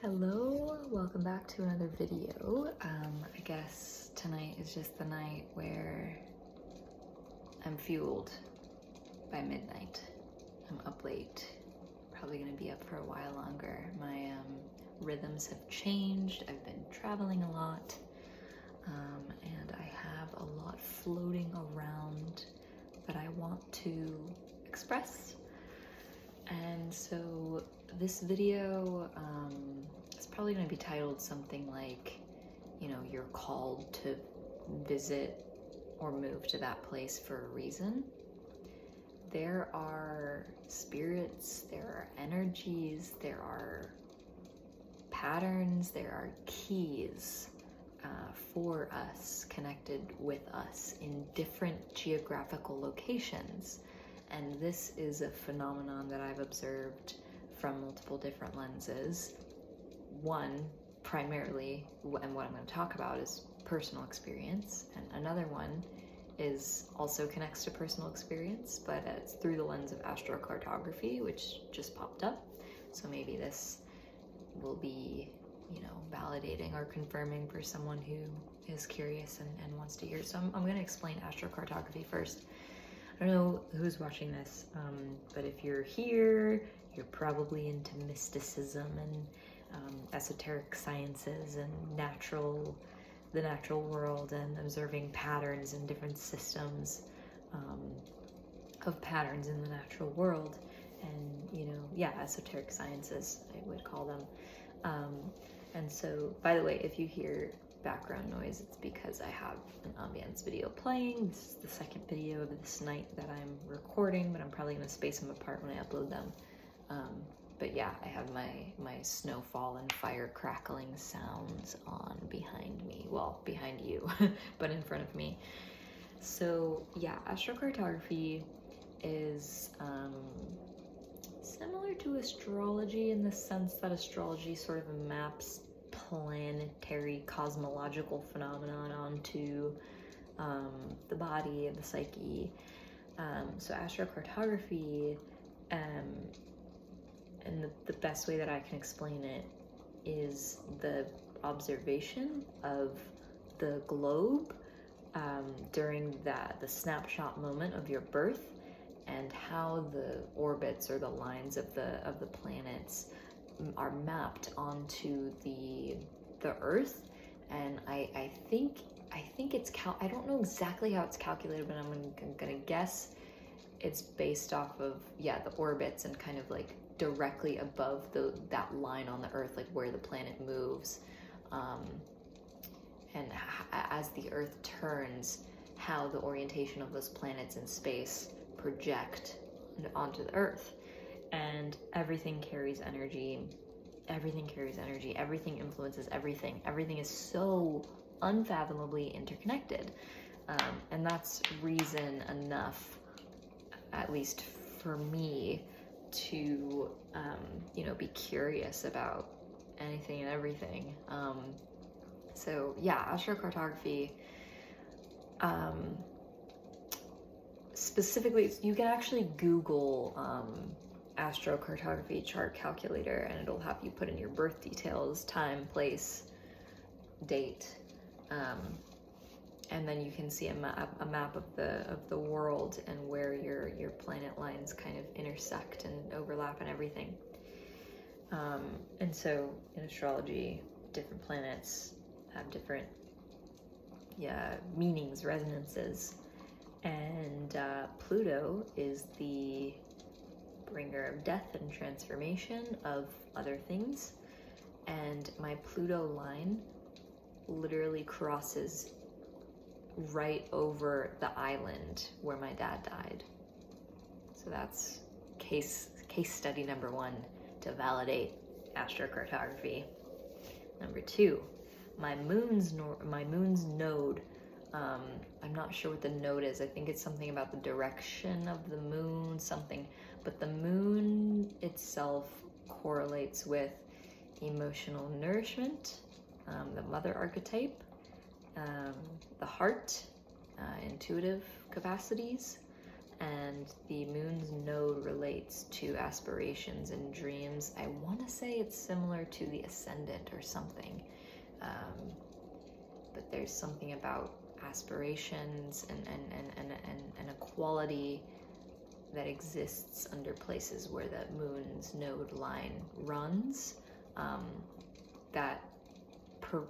Hello, welcome back to another video. I guess tonight is just the night where I'm fueled by midnight. I'm up late, probably gonna be up for a while longer. My rhythms have changed. I've been traveling a lot, and I have a lot floating around that I want to express. And so this video is probably going to be titled something like, you're called to visit or move to that place for a reason. There are spirits, there are energies, there are patterns, there are keys for us, connected with us in different geographical locations. And this is a phenomenon that I've observed from multiple different lenses. One, primarily, and what I'm going to talk about is personal experience, and another one is also connects to personal experience, but it's through the lens of astrocartography, which just popped up. So maybe this will be, validating or confirming for someone who is curious and wants to hear. So I'm going to explain astrocartography first. I don't know who's watching this, but if you're here, you're probably into mysticism and esoteric sciences and the natural world, and observing patterns in different systems of patterns in the natural world, and esoteric sciences, I would call them. And so, by the way, if you hear background noise, it's because I have an ambience video playing. This is the second video of this night that I'm recording, but I'm probably going to space them apart when I upload them. But yeah, I have my snowfall and fire crackling sounds on behind me. Well, behind you, but in front of me. So yeah, astrocartography is similar to astrology in the sense that astrology sort of maps planetary cosmological phenomenon onto the body and the psyche. So astrocartography, and the best way that I can explain it is the observation of the globe during the snapshot moment of your birth, and how the orbits or the lines of the planets are mapped onto the Earth. And I think it's I don't know exactly how it's calculated, but I'm gonna guess it's based off of the orbits and kind of like directly above that line on the Earth, like where the planet moves, and as the Earth turns, how the orientation of those planets in space project onto the Earth. And everything carries energy, everything influences everything. Everything is so unfathomably interconnected. And that's reason enough, at least for me, to, be curious about anything and everything. So yeah, astrocartography, specifically, you can actually Google astrocartography chart calculator, and it'll have you put in your birth details, time, place, date, and then you can see a map of the world and where your planet lines kind of intersect and overlap and everything. And so in astrology, different planets have different meanings, resonances. And Pluto is the bringer of death and transformation of other things. And my Pluto line literally crosses right over the island where my dad died. So that's case study number one to validate astrocartography. Number two, my moon's node. I'm not sure what the node is. I think it's something about the direction of the moon, something. But the moon itself correlates with emotional nourishment, the mother archetype, the heart, intuitive capacities, and the moon's node relates to aspirations and dreams. I want to say it's similar to the ascendant or something, but there's something about aspirations and a quality that exists under places where the moon's node line runs,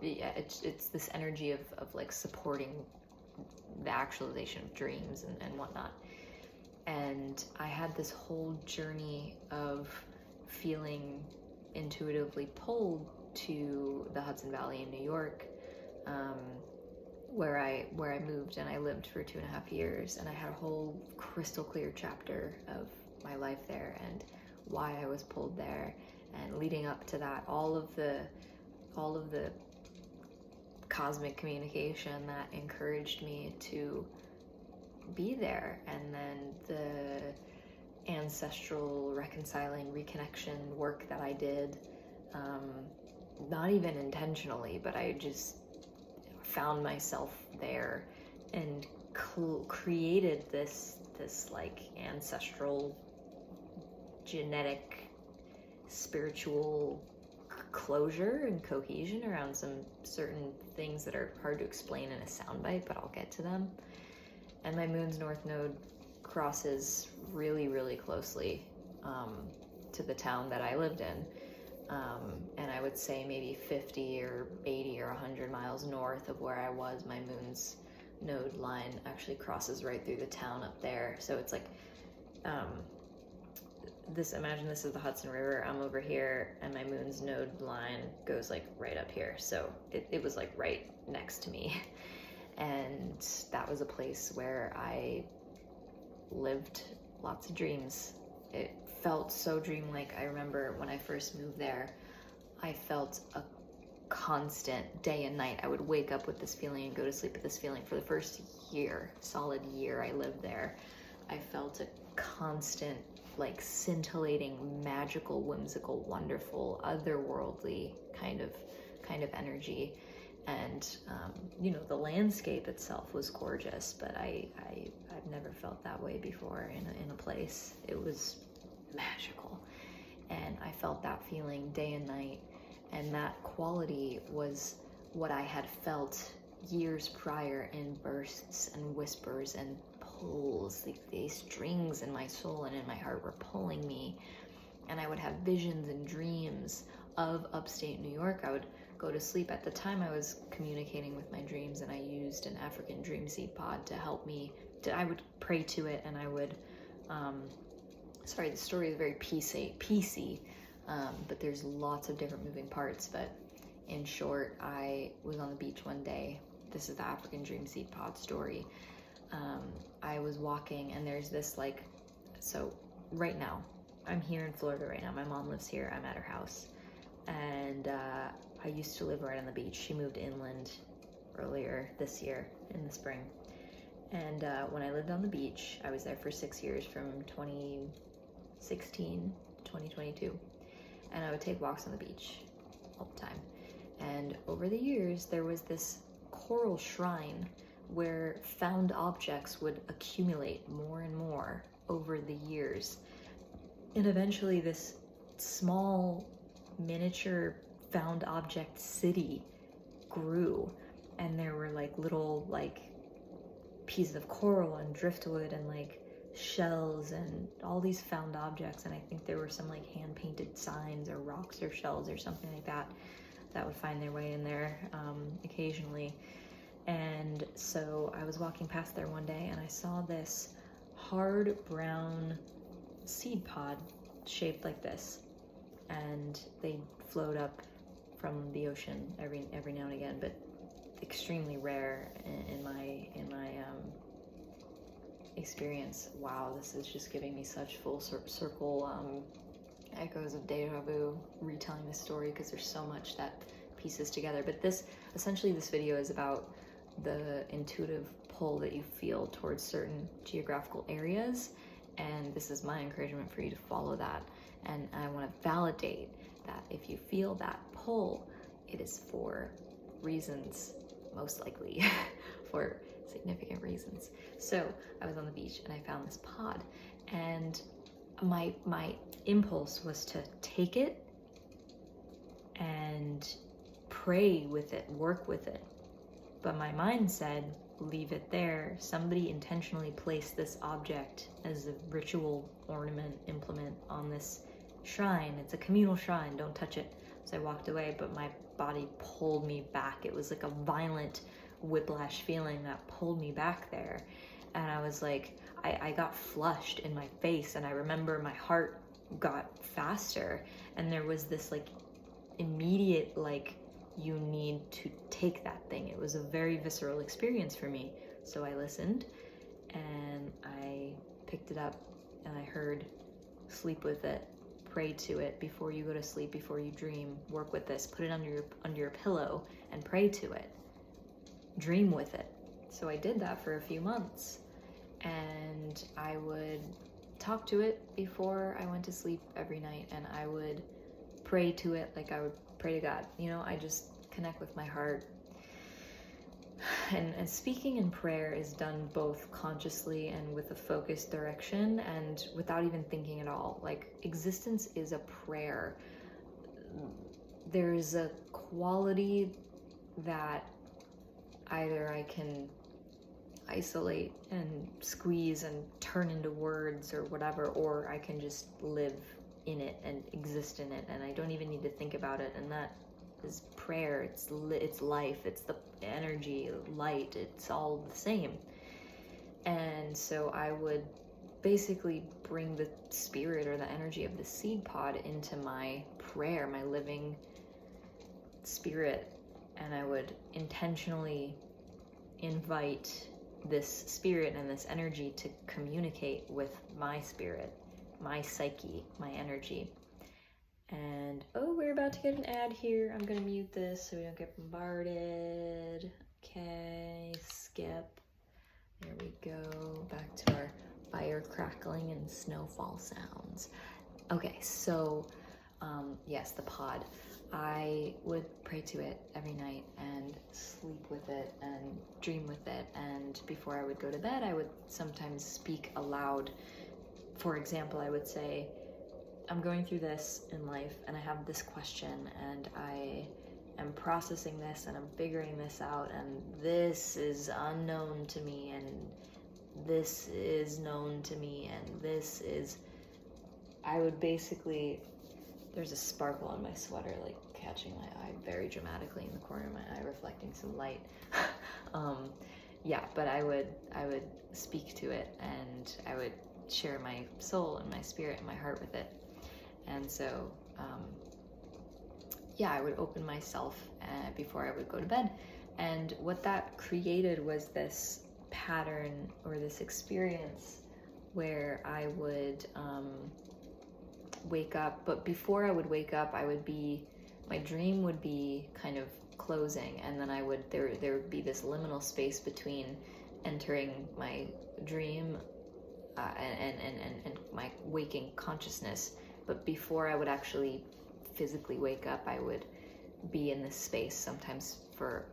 it's this energy of like supporting the actualization of dreams and whatnot. And I had this whole journey of feeling intuitively pulled to the Hudson Valley in New York, where I moved, and I lived for 2.5 years, and I had a whole crystal clear chapter of my life there and why I was pulled there. And leading up to that, all of the cosmic communication that encouraged me to be there, and then the ancestral reconciling reconnection work that I did, not even intentionally, but I just found myself there and created this like ancestral genetic spiritual closure and cohesion around some certain things that are hard to explain in a soundbite, but I'll get to them. And my moon's north node crosses really, really closely to the town that I lived in. And I would say maybe 50 or 80 or 100 miles north of where I was, my moon's node line actually crosses right through the town up there. So it's like, imagine this is the Hudson River, I'm over here, and my moon's node line goes like right up here. So it was like right next to me. And that was a place where I lived lots of dreams. It felt so dreamlike. I remember when I first moved there, I felt a constant day and night. I would wake up with this feeling and go to sleep with this feeling. For the first solid year I lived there, I felt a constant, like scintillating, magical, whimsical, wonderful, otherworldly kind of energy. And the landscape itself was gorgeous, but I've never felt that way before in a place. It was magical, and I felt that feeling day and night, and that quality was what I had felt years prior in bursts and whispers and pulls. Like these strings in my soul and in my heart were pulling me, and I would have visions and dreams of upstate New York. I would go to sleep. At the time, I was communicating with my dreams, and I used an African dream seed pod to help me. I would pray to it, and I would, sorry, the story is very PC, but there's lots of different moving parts. But in short, I was on the beach one day. This is the African dream seed pod story. I was walking, and there's this so right now, I'm here in Florida right now. My mom lives here. I'm at her house. And I used to live right on the beach. She moved inland earlier this year in the spring. And when I lived on the beach, I was there for 6 years, from 2016 to 2022. And I would take walks on the beach all the time. And over the years, there was this coral shrine where found objects would accumulate more and more over the years. And eventually this small miniature found object city grew, and there were little pieces of coral and driftwood and shells and all these found objects. And I think there were some hand painted signs or rocks or shells or something like that would find their way in there occasionally. And so I was walking past there one day, and I saw this hard brown seed pod shaped like this, and they float up from the ocean every now and again, but extremely rare in my experience. Wow, this is just giving me such full circle echoes of deja vu retelling this story, because there's so much that pieces together. But this video is about the intuitive pull that you feel towards certain geographical areas, and this is my encouragement for you to follow that. And I want to validate that if you feel that pull, it is for reasons, most likely, for significant reasons. So I was on the beach and I found this pod, and my impulse was to take it and pray with it, work with it. But my mind said, leave it there. Somebody intentionally placed this object as a ritual ornament implement on this shrine. It's a communal shrine, don't touch it. So I walked away, but my body pulled me back. It was like a violent whiplash feeling that pulled me back there. And I was like, I got flushed in my face, and I remember my heart got faster, and there was this like immediate like, you need to take that thing. It was a very visceral experience for me. So I listened and I picked it up, and I heard, sleep with it, pray to it before you go to sleep, before you dream, work with this, put it under your pillow and pray to it, dream with it. So I did that for a few months, and I would talk to it before I went to sleep every night, and I would pray to it like I would pray to God. You know, I just connect with my heart. And speaking in prayer is done both consciously and with a focused direction, and without even thinking at all. Like, existence is a prayer. There's a quality that either I can isolate and squeeze and turn into words or whatever, or I can just live in it and exist in it, and I don't even need to think about it. And that is prayer. It's life, it's the energy, light, it's all the same. And so I would basically bring the spirit or the energy of the seed pod into my prayer, my living spirit, and I would intentionally invite this spirit and this energy to communicate with my spirit, my psyche, my energy. And oh, we're about to get an ad here. I'm gonna mute this so we don't get bombarded. Okay, skip. There we go. Back to our fire crackling and snowfall sounds. Okay, so yes, the pod. I would pray to it every night and sleep with it and dream with it. And before I would go to bed, I would sometimes speak aloud. For example, I would say, I'm going through this in life and I have this question and I am processing this and I'm figuring this out, and this is unknown to me and this is known to me and this is... I would basically... There's a sparkle on my sweater, like catching my eye very dramatically in the corner of my eye, reflecting some light. Yeah, but I would speak to it, and I would share my soul and my spirit and my heart with it. And so, yeah, I would open myself before I would go to bed. And what that created was this pattern or this experience where I would wake up, but before I would wake up, my dream would be kind of closing, and then there would be this liminal space between entering my dream and my waking consciousness. But before I would actually physically wake up, I would be in this space sometimes for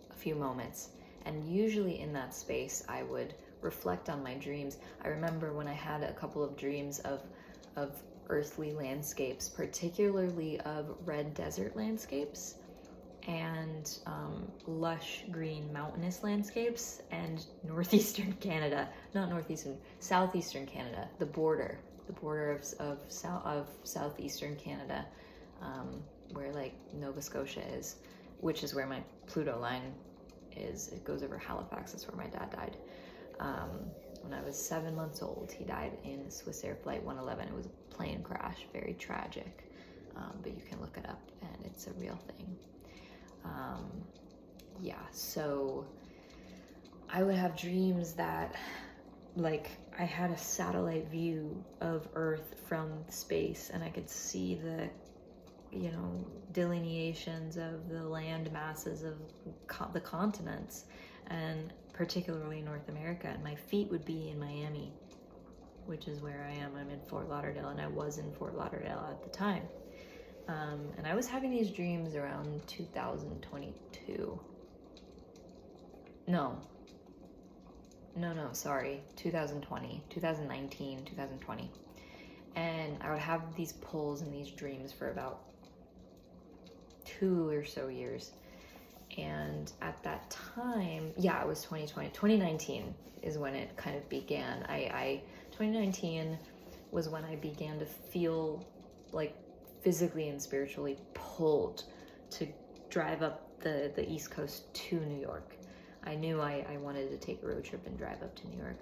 a few moments, and usually in that space I would reflect on my dreams. I remember when I had a couple of dreams of earthly landscapes, particularly of red desert landscapes and lush green mountainous landscapes, and southeastern Canada, the border of southeastern Canada, where like Nova Scotia is, which is where my Pluto line is. It goes over Halifax. That's where my dad died. When I was 7 months old, he died in Swiss Air Flight 111. It was a plane crash, very tragic, but you can look it up and it's a real thing. Yeah, so I would have dreams that, like, I had a satellite view of Earth from space, and I could see the, delineations of the land masses of the continents, and particularly North America, and my feet would be in Miami, which is where I am. I'm in Fort Lauderdale, and I was in Fort Lauderdale at the time. And I was having these dreams around 2022. No, sorry, 2020, 2019, 2020. And I would have these pulls and these dreams for about 2 or so years. And at that time, yeah, it was 2020. 2019 is when it kind of began. 2019 was when I began to feel like physically and spiritually pulled to drive up the East Coast to New York. I knew I wanted to take a road trip and drive up to New York.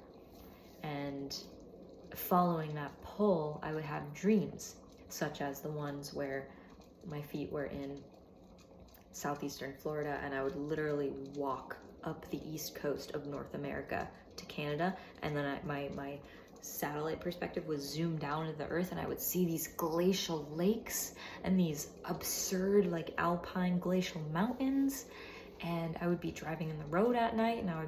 And following that pull, I would have dreams, such as the ones where my feet were in southeastern Florida, and I would literally walk up the East Coast of North America to Canada, and then my satellite perspective was zoomed down to the earth, and I would see these glacial lakes and these absurd like alpine glacial mountains, and I would be driving in the road at night, and I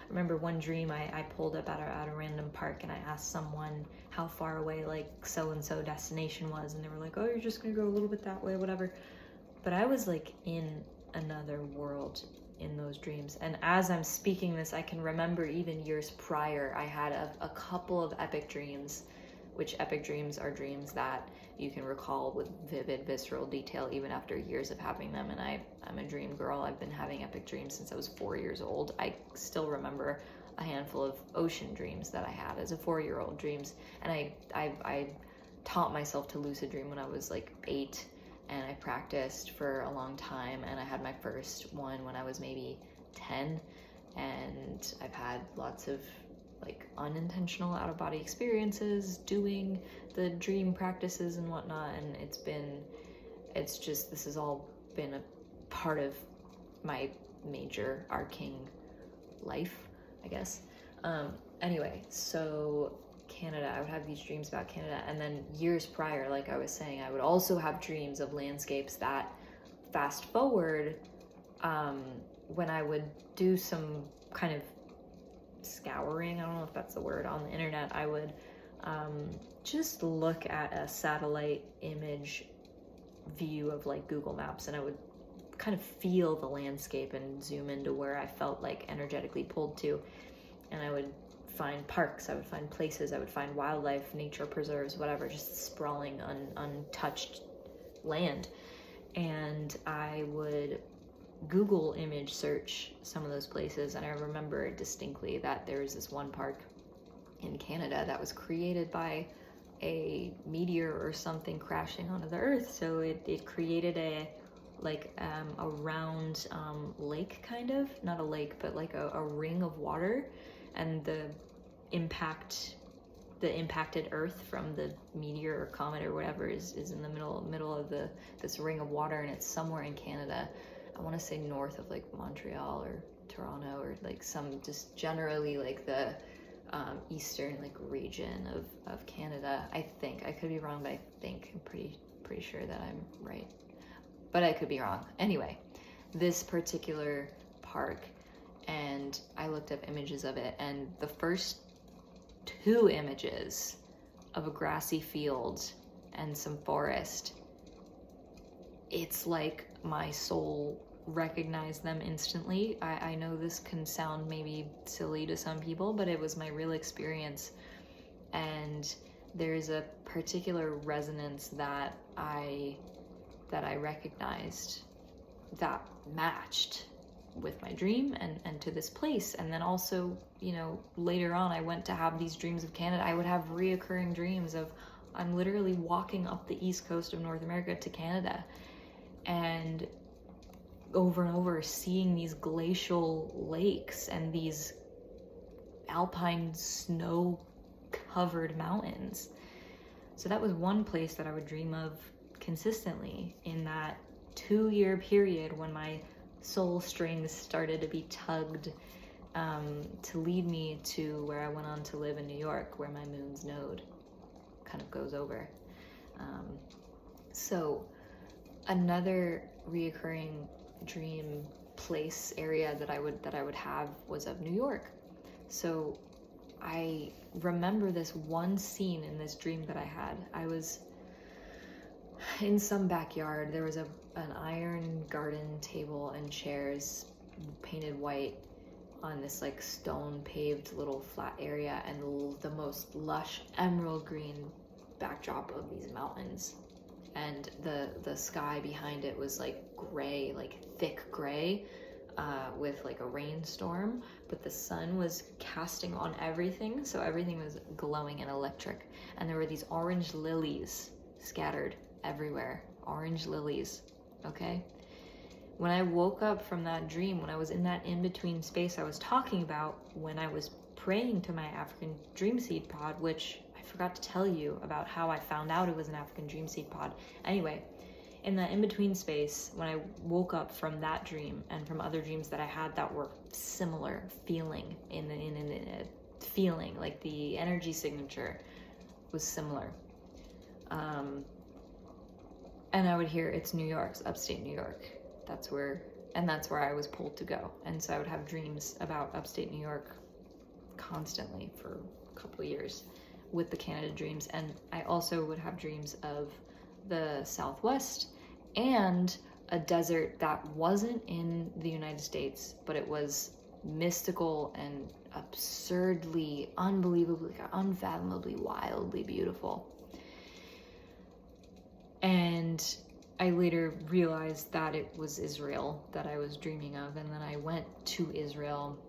remember one dream I pulled up at a random park, and I asked someone how far away like so-and-so destination was, and they were like, oh, you're just gonna go a little bit that way, whatever. But I was like in another world in those dreams. And as I'm speaking this, I can remember even years prior, I had a couple of epic dreams, which epic dreams are dreams that you can recall with vivid, visceral detail even after years of having them. And I'm a dream girl. I've been having epic dreams since I was 4 years old. I still remember a handful of ocean dreams that I had as a 4-year-old dreams. And I taught myself to lucid dream when I was like 8. And I practiced for a long time, and I had my first one when I was maybe 10, and I've had lots of like unintentional out-of-body experiences doing the dream practices and whatnot, and this has all been a part of my major arcing life, I guess. Anyway, so Canada, I would have these dreams about Canada, and then years prior, like I was saying, I would also have dreams of landscapes that, fast forward, when I would do some kind of scouring, I don't know if that's the word, on the internet, I would just look at a satellite image view of like Google Maps, and I would kind of feel the landscape and zoom into where I felt like energetically pulled to, and I would find parks, I would find places, I would find wildlife, nature preserves, whatever, just sprawling, untouched land. And I would Google image search some of those places, and I remember distinctly that there was this one park in Canada that was created by a meteor or something crashing onto the earth. So it created a round lake, kind of, not a lake, but like a ring of water, and the impacted earth from the meteor or comet or whatever is in the middle of this ring of water, and it's somewhere in Canada. I want to say north of like Montreal or Toronto, or like some, just generally like the eastern like region of Canada. I think, I could be wrong, but I'm pretty sure that I'm right, but I could be wrong. Anyway, this particular park, and I looked up images of it, and the first 2 images of a grassy field and some forest, it's like my soul recognized them instantly. I know this can sound maybe silly to some people, but it was my real experience, and there's a particular resonance that I recognized that matched with my dream and to this place. And then also, you know, later on, I went to have these dreams of Canada. I would have reoccurring dreams of I'm literally walking up the East Coast of North America to Canada, and over and over seeing these glacial lakes and these alpine snow covered mountains. So that was one place that I would dream of consistently in that 2-year period when my soul strings started to be tugged to lead me to where I went on to live in New York, where my moon's node kind of goes over. So another reoccurring dream place area that I would have was of New York. So I remember this one scene in this dream that I had. I was in some backyard. There was an iron garden table and chairs painted white, on this like stone paved little flat area, and the most lush emerald green backdrop of these mountains. And the sky behind it was like gray, like thick gray, with like a rainstorm, but the sun was casting on everything, so everything was glowing and electric. And there were these orange lilies scattered everywhere. Orange lilies, okay? When I woke up from that dream, when I was in that in-between space I was talking about, when I was praying to my African dream seed pod, which I forgot to tell you about how I found out it was an African dream seed pod. Anyway, in that in-between space, when I woke up from that dream and from other dreams that I had that were similar feeling, in feeling, like the energy signature was similar. And I would hear, it's New York, it's upstate New York. That's where I was pulled to go. And so I would have dreams about upstate New York constantly for a couple of years with the Canada dreams. And I also would have dreams of the Southwest and a desert that wasn't in the United States, but it was mystical and absurdly, unbelievably, unfathomably, wildly beautiful. And I later realized that it was Israel that I was dreaming of, and then I went to Israel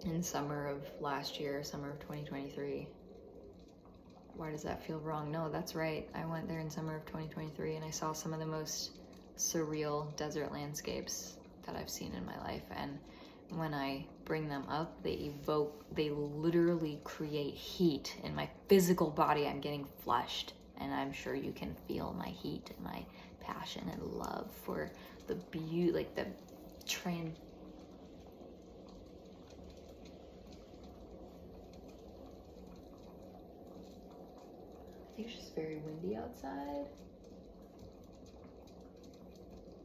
in summer of last year, summer of 2023. Why does that feel wrong? No, that's right. I went there in summer of 2023 and I saw some of the most surreal desert landscapes that I've seen in my life. And when I bring them up, they literally create heat in my physical body. I'm getting flushed, and I'm sure you can feel my heat and my passion and love for the beauty, like the I think it's just very windy outside,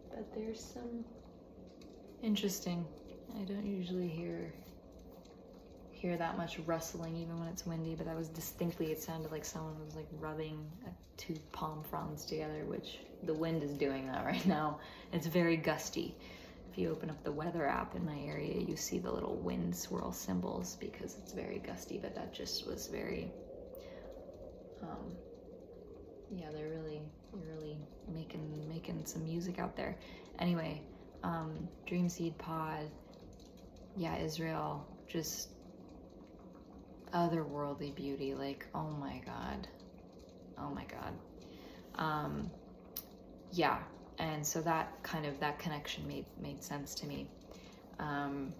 but there's some interesting. I don't usually hear that much rustling even when it's windy, but that was distinctly, it sounded like someone was like rubbing two palm fronds together, which the wind is doing that right now. It's very gusty. If you open up the weather app in my area, you see the little wind swirl symbols because it's very gusty, but that just was very, yeah, they're really making some music out there. Anyway, Dream Seed Pod, yeah, Israel, just otherworldly beauty, like, oh my god. Yeah, and so that connection made sense to me. And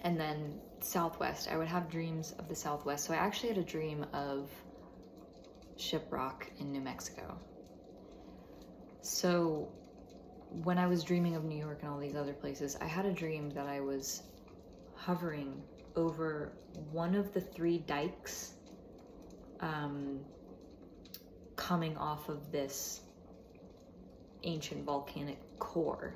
then Southwest, I would have dreams of the Southwest. So I actually had a dream of Shiprock in New Mexico. So when I was dreaming of New York and all these other places, I had a dream that I was hovering over one of the 3 dikes coming off of this ancient volcanic core.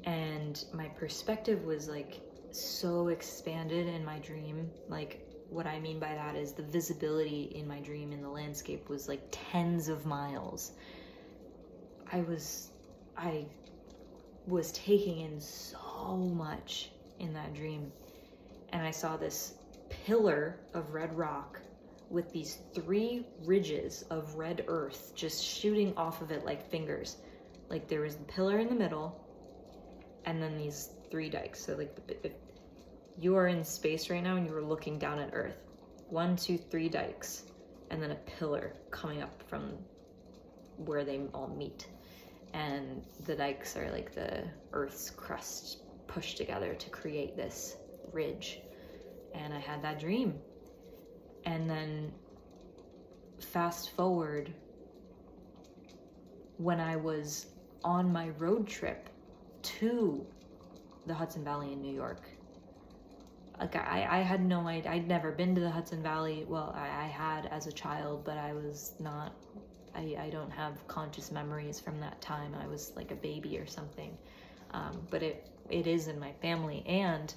And my perspective was like so expanded in my dream. Like, what I mean by that is the visibility in my dream in the landscape was like tens of miles. I was taking in so much in that dream. And I saw this pillar of red rock with these 3 ridges of red earth just shooting off of it like fingers. Like, there was the pillar in the middle, and then these 3 dikes. So like, if you are in space right now and you are looking down at Earth, 1, 2, 3 dikes, and then a pillar coming up from where they all meet. And the dikes are like the Earth's crust pushed together to create this ridge. And I had that dream. And then fast forward, when I was on my road trip to the Hudson Valley in New York, like I had no idea. I'd never been to the Hudson Valley. Well, I had as a child, but I was not, I don't have conscious memories from that time. I was like a baby or something. But it is in my family. And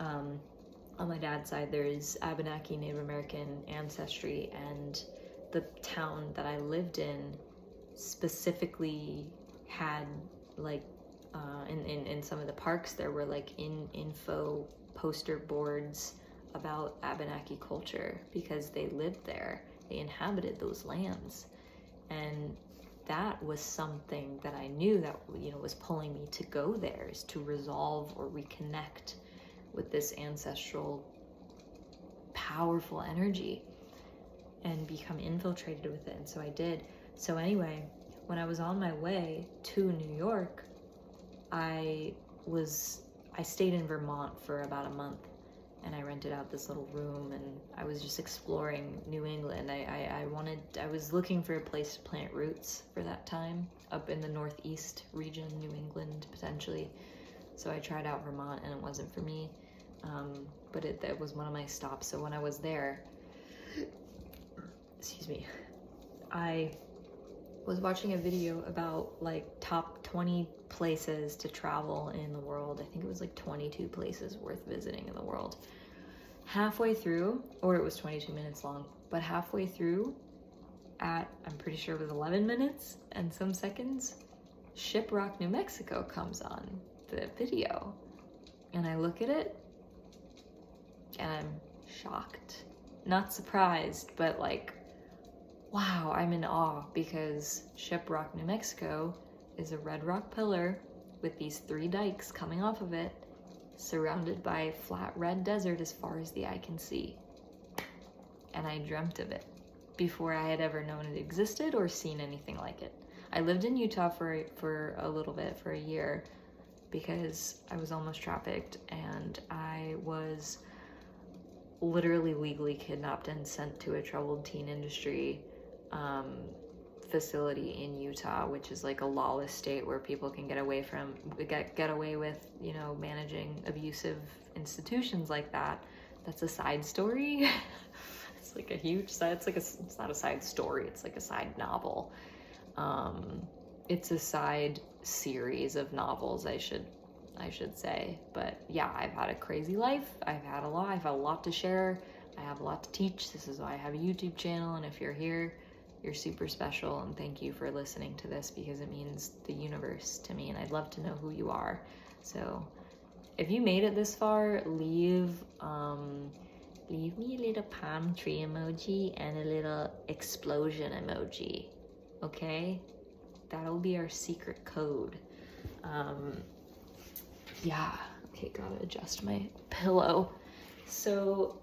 on my dad's side, there is Abenaki Native American ancestry, and the town that I lived in specifically had like In some of the parks, there were like info poster boards about Abenaki culture because they lived there, they inhabited those lands. And that was something that I knew that, you know, was pulling me to go there, is to resolve or reconnect with this ancestral powerful energy and become infiltrated with it. And so I did. So anyway, when I was on my way to New York, I stayed in Vermont for about a month, and I rented out this little room, and I was just exploring New England. I was looking for a place to plant roots for that time, up in the Northeast region, New England, potentially. So I tried out Vermont, and it wasn't for me, but it was one of my stops. So when I was there, excuse me, I was watching a video about like top 20 places to travel in the world. I think it was like 22 places worth visiting in the world. Halfway through, or it was 22 minutes long, but halfway through at, I'm pretty sure it was 11 minutes and some seconds, Shiprock, New Mexico comes on the video. And I look at it and I'm shocked. Not surprised, but like, wow, I'm in awe, because Shiprock, New Mexico is a red rock pillar with these 3 dikes coming off of it, surrounded by flat red desert as far as the eye can see. And I dreamt of it before I had ever known it existed or seen anything like it. I lived in Utah for a little bit, for a year, because I was almost trafficked, and I was literally legally kidnapped and sent to a troubled teen industry facility in Utah, which is like a lawless state where people can get away with, you know, managing abusive institutions like that. That's a side story. It's like a huge side, it's not a side story, it's like a side novel. It's a side series of novels, I should say. But yeah, I've had a crazy life. I've had a lot to share. I have a lot to teach. This is why I have a YouTube channel, and if you're here, you're super special, and thank you for listening to this, because it means the universe to me, and I'd love to know who you are. So if you made it this far, leave me a little palm tree emoji and a little explosion emoji, okay? That'll be our secret code. Yeah, okay, gotta adjust my pillow. So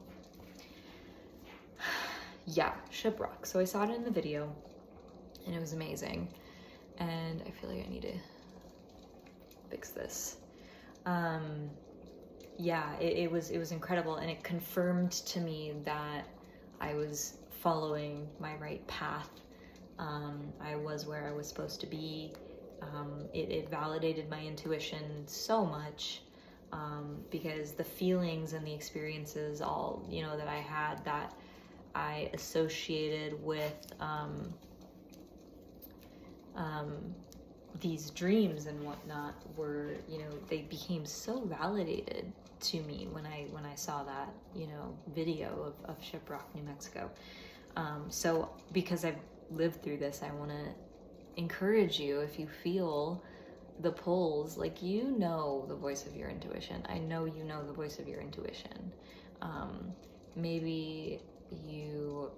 yeah, Shiprock. So I saw it in the video, and it was amazing. And I feel like I need to fix this. Yeah, it was incredible, and it confirmed to me that I was following my right path. I was where I was supposed to be. It validated my intuition so much, because the feelings and the experiences, all, you know, that I had, that I associated with these dreams and whatnot, were, you know, they became so validated to me when I saw that, you know, video of Shiprock, New Mexico. So because I've lived through this, I want to encourage you, if you feel the pulls, like, you know the voice of your intuition. I know you know the voice of your intuition. Maybe you,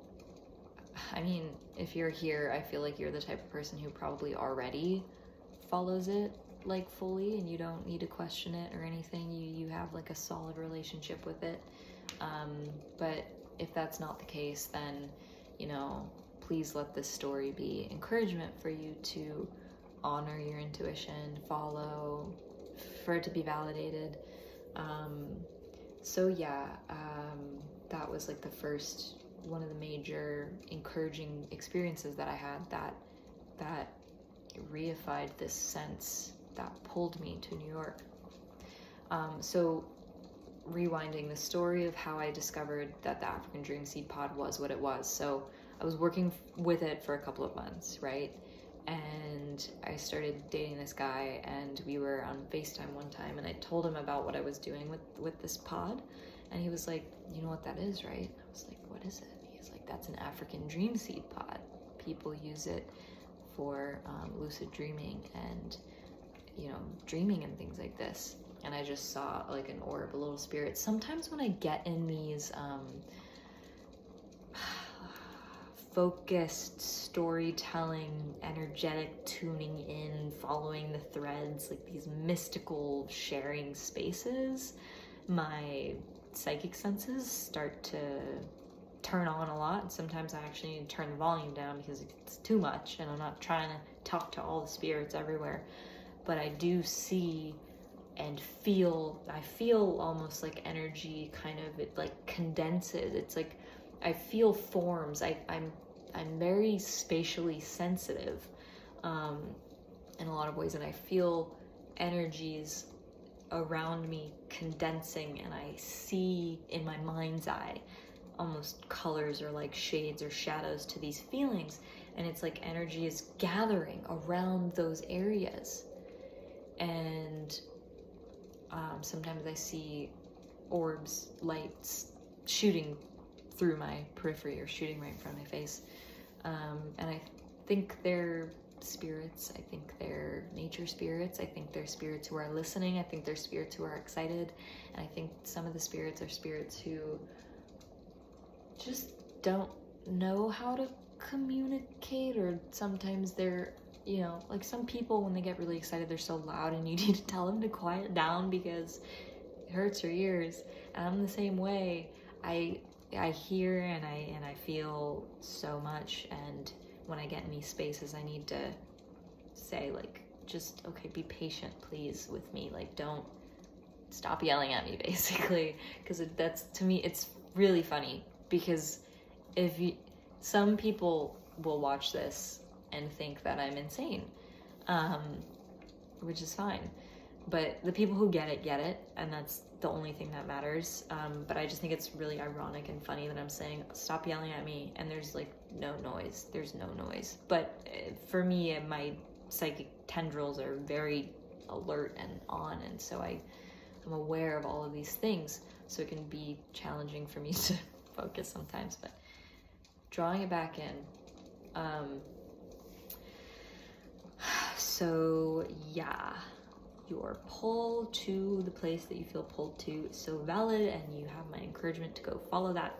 I mean, if you're here, I feel like you're the type of person who probably already follows it, like, fully, and you don't need to question it or anything. You have like a solid relationship with it. But if that's not the case, then, you know, please let this story be encouragement for you to honor your intuition, follow, for it to be validated. So yeah, that was like the first, one of the major encouraging experiences that I had, that reified this sense that pulled me to New York. So rewinding the story of how I discovered that the African Dream Seed Pod was what it was. So I was working with it for a couple of months, right? And I started dating this guy, and we were on FaceTime one time, and I told him about what I was doing with this pod, and he was like, you know what that is, right? I was like, what is it? He's like, that's an African Dream Seed Pod. People use it for lucid dreaming and, you know, dreaming and things like this. And I just saw like an orb, a little spirit. Sometimes when I get in these focused storytelling, energetic tuning in, following the threads, like these mystical sharing spaces, my psychic senses start to turn on a lot. Sometimes I actually need to turn the volume down because it's too much, and I'm not trying to talk to all the spirits everywhere, but I do see and feel, I feel almost like energy kind of, it like condenses. It's like I feel forms. I'm very spatially sensitive in a lot of ways, and I feel energies around me condensing, and I see in my mind's eye almost colors or like shades or shadows to these feelings, and it's like energy is gathering around those areas. And sometimes I see orbs, lights shooting through my periphery or shooting right in front of my face. And I think they're spirits. I think they're nature spirits. I think they're spirits who are listening. I think they're spirits who are excited. And I think some of the spirits are spirits who just don't know how to communicate, or sometimes they're, you know, like some people when they get really excited, they're so loud and you need to tell them to quiet down because it hurts your ears. And I'm the same way. I hear and I feel so much, and when I get in these spaces, I need to say, like, just, okay, be patient, please, with me. Like, don't stop yelling at me, basically, because that's, to me, it's really funny, because some people will watch this and think that I'm insane, which is fine. But the people who get it, and that's the only thing that matters. But I just think it's really ironic and funny that I'm saying, stop yelling at me, and there's like no noise. There's no noise. But for me, my psychic tendrils are very alert and on, and so I'm aware of all of these things. So it can be challenging for me to focus sometimes. But drawing it back in. So yeah. Your pull to the place that you feel pulled to is so valid, and you have my encouragement to go follow that.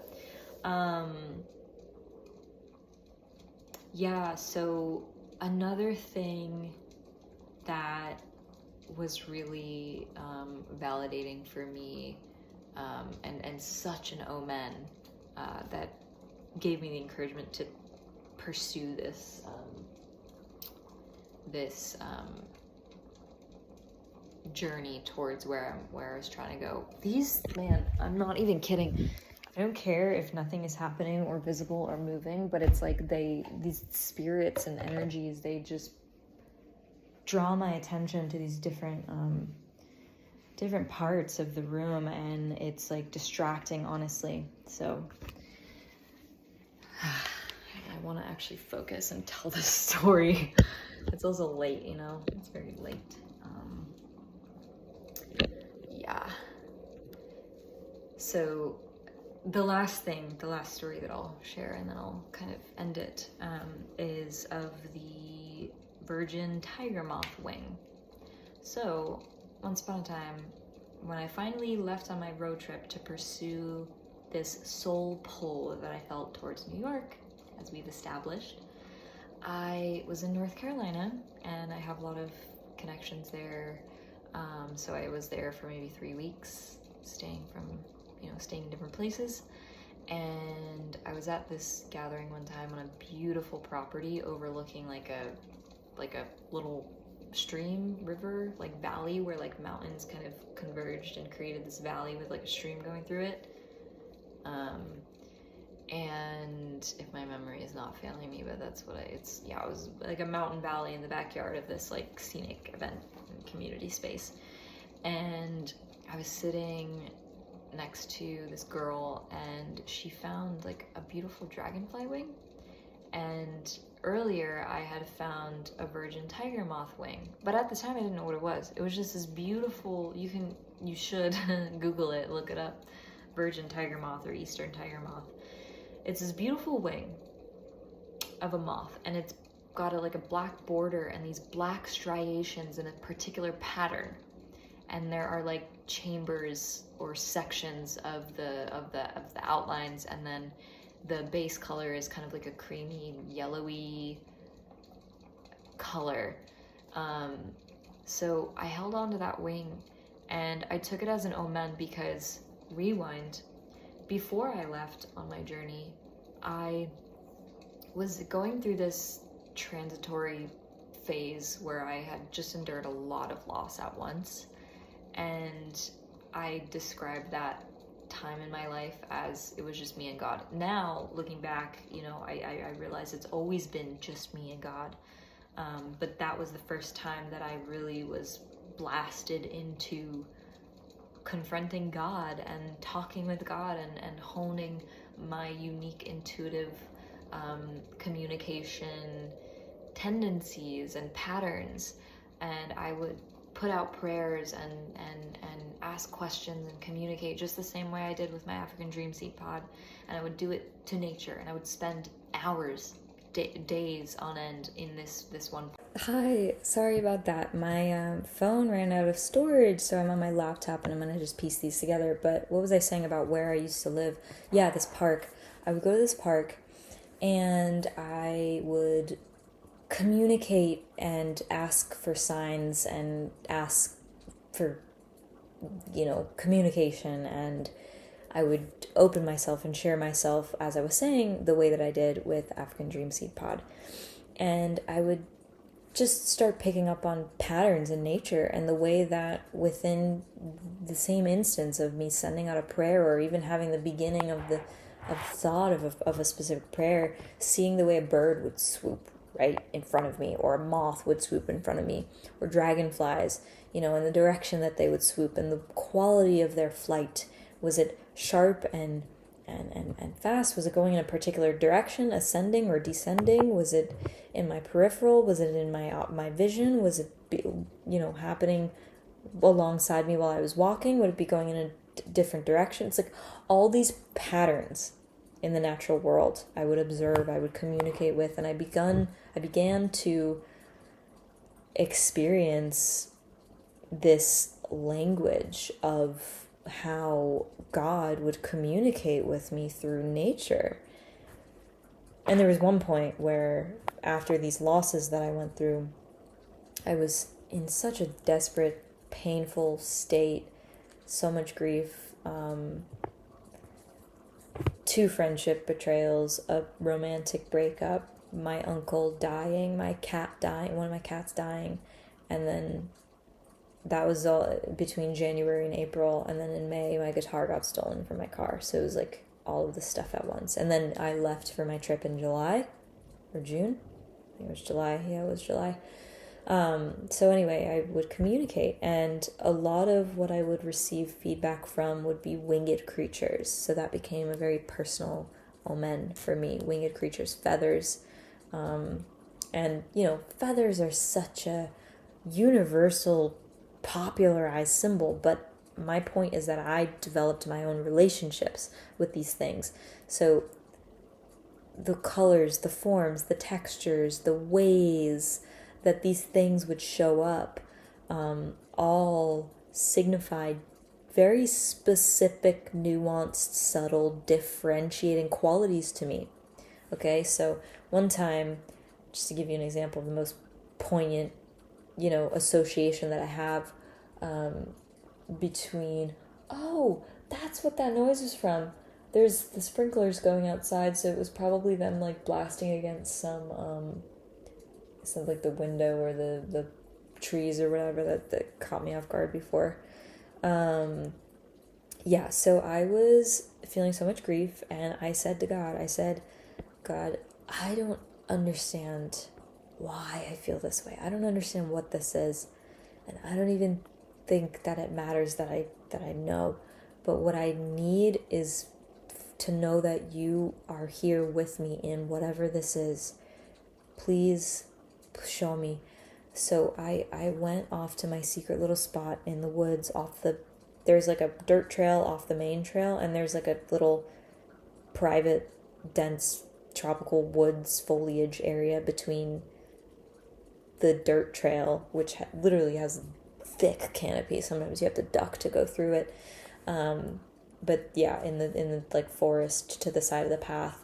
Yeah, so another thing that was really validating for me, and such an omen that gave me the encouragement to pursue this journey towards where I was trying to go. These, man, I'm not even kidding. I don't care if nothing is happening or visible or moving, but it's like these spirits and energies, they just draw my attention to these different parts of the room, and it's like distracting, honestly. So I want to actually focus and tell this story. It's also late, you know, it's very late. Yeah. So the last story that I'll share, and then I'll kind of end it, is of the virgin tiger moth wing. So once upon a time, when I finally left on my road trip to pursue this soul pull that I felt towards New York, as we've established, I was in North Carolina, and I have a lot of connections there. So I was there for maybe 3 weeks, staying in different places. And I was at this gathering one time on a beautiful property overlooking like a little stream, river, like valley, where like mountains kind of converged and created this valley with like a stream going through it. And if my memory is not failing me, but that's what it was like a mountain valley in the backyard of this like scenic event and community space. And I was sitting next to this girl, and she found like a beautiful dragonfly wing. And earlier I had found a virgin tiger moth wing, but at the time I didn't know what it was. It was just this beautiful, you should Google it, look it up, virgin tiger moth or eastern tiger moth. It's this beautiful wing of a moth, and it's got like a black border and these black striations in a particular pattern. And there are like chambers or sections of the outlines, and then the base color is kind of like a creamy, yellowy color. So I held on to that wing, and I took it as an omen because, rewind, before I left on my journey, I was going through this transitory phase where I had just endured a lot of loss at once. And I described that time in my life as it was just me and God. Now, looking back, you know, I realize it's always been just me and God. But that was the first time that I really was blasted into confronting God and talking with God and honing my unique intuitive communication tendencies and patterns. And I would put out prayers and ask questions and communicate just the same way I did with my African Dream Seed pod. And I would do it to nature, and I would spend hours, days on end in this one. Hi, sorry about that. My phone ran out of storage, so I'm on my laptop and I'm gonna just piece these together. But what was I saying about where I used to live? Yeah, this park. I would go to this park and I would communicate and ask for signs and ask for, you know, communication, and I would open myself and share myself, as I was saying, the way that I did with African Dream Seed Pod. And I would just start picking up on patterns in nature, and the way that within the same instance of me sending out a prayer, or even having the beginning of the thought of a specific prayer, seeing the way a bird would swoop right in front of me, or a moth would swoop in front of me, or dragonflies, you know, in the direction that they would swoop, and the quality of their flight. Was it sharp and fast? Was it going in a particular direction, ascending or descending? Was it in my peripheral? Was it in my vision? Was it, you know, happening alongside me while I was walking? Would it be going in a different direction? It's like all these patterns in the natural world I would observe, I would communicate with, and I began to experience this language of how God would communicate with me through nature. And there was one point where, after these losses that I went through, I was in such a desperate, painful state, so much grief, 2 friendship betrayals, a romantic breakup, my uncle dying, my cat dying, one of my cats dying, and then that was all between January and April, and then in May my guitar got stolen from my car. So it was like all of this stuff at once. And then I left for my trip in July or June. I think it was July. Yeah, it was July. So anyway, I would communicate, and a lot of what I would receive feedback from would be winged creatures. So that became a very personal omen for me. Winged creatures, feathers. And, you know, feathers are such a universal, popularized symbol, but my point is that I developed my own relationships with these things. So the colors, the forms, the textures, the ways that these things would show up, all signified very specific, nuanced, subtle, differentiating qualities to me. Okay, so one time, just to give you an example of the most poignant, you know, association that I have between, oh, that's what that noise is from. There's the sprinklers going outside, so it was probably them like blasting against some like the window or the trees or whatever that caught me off guard before. Yeah, so I was feeling so much grief, and I said to God, God, I don't understand why I feel this way. I don't understand what this is, and I don't even think that it matters that I know. But what I need is to know that you are here with me in whatever this is. Please show me. So I went off to my secret little spot in the woods there's like a dirt trail off the main trail, and there's like a little private, dense, tropical woods foliage area between the dirt trail, which literally has thick canopy. Sometimes you have to duck to go through it. But yeah, in the like forest to the side of the path.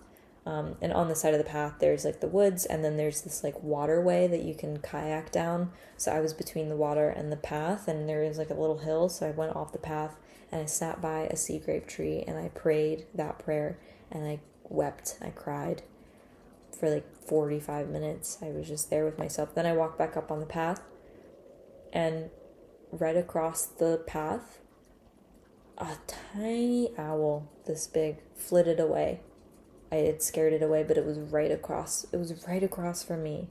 And on the side of the path, there's like the woods, and then there's this like waterway that you can kayak down. So I was between the water and the path, and there is like a little hill. So I went off the path and I sat by a sea grape tree and I prayed that prayer, and I wept. I cried for like 45 minutes. I was just there with myself. Then I walked back up on the path, and right across the path, a tiny owl this big flitted away. I had scared it away, but it was right across. It was right across from me.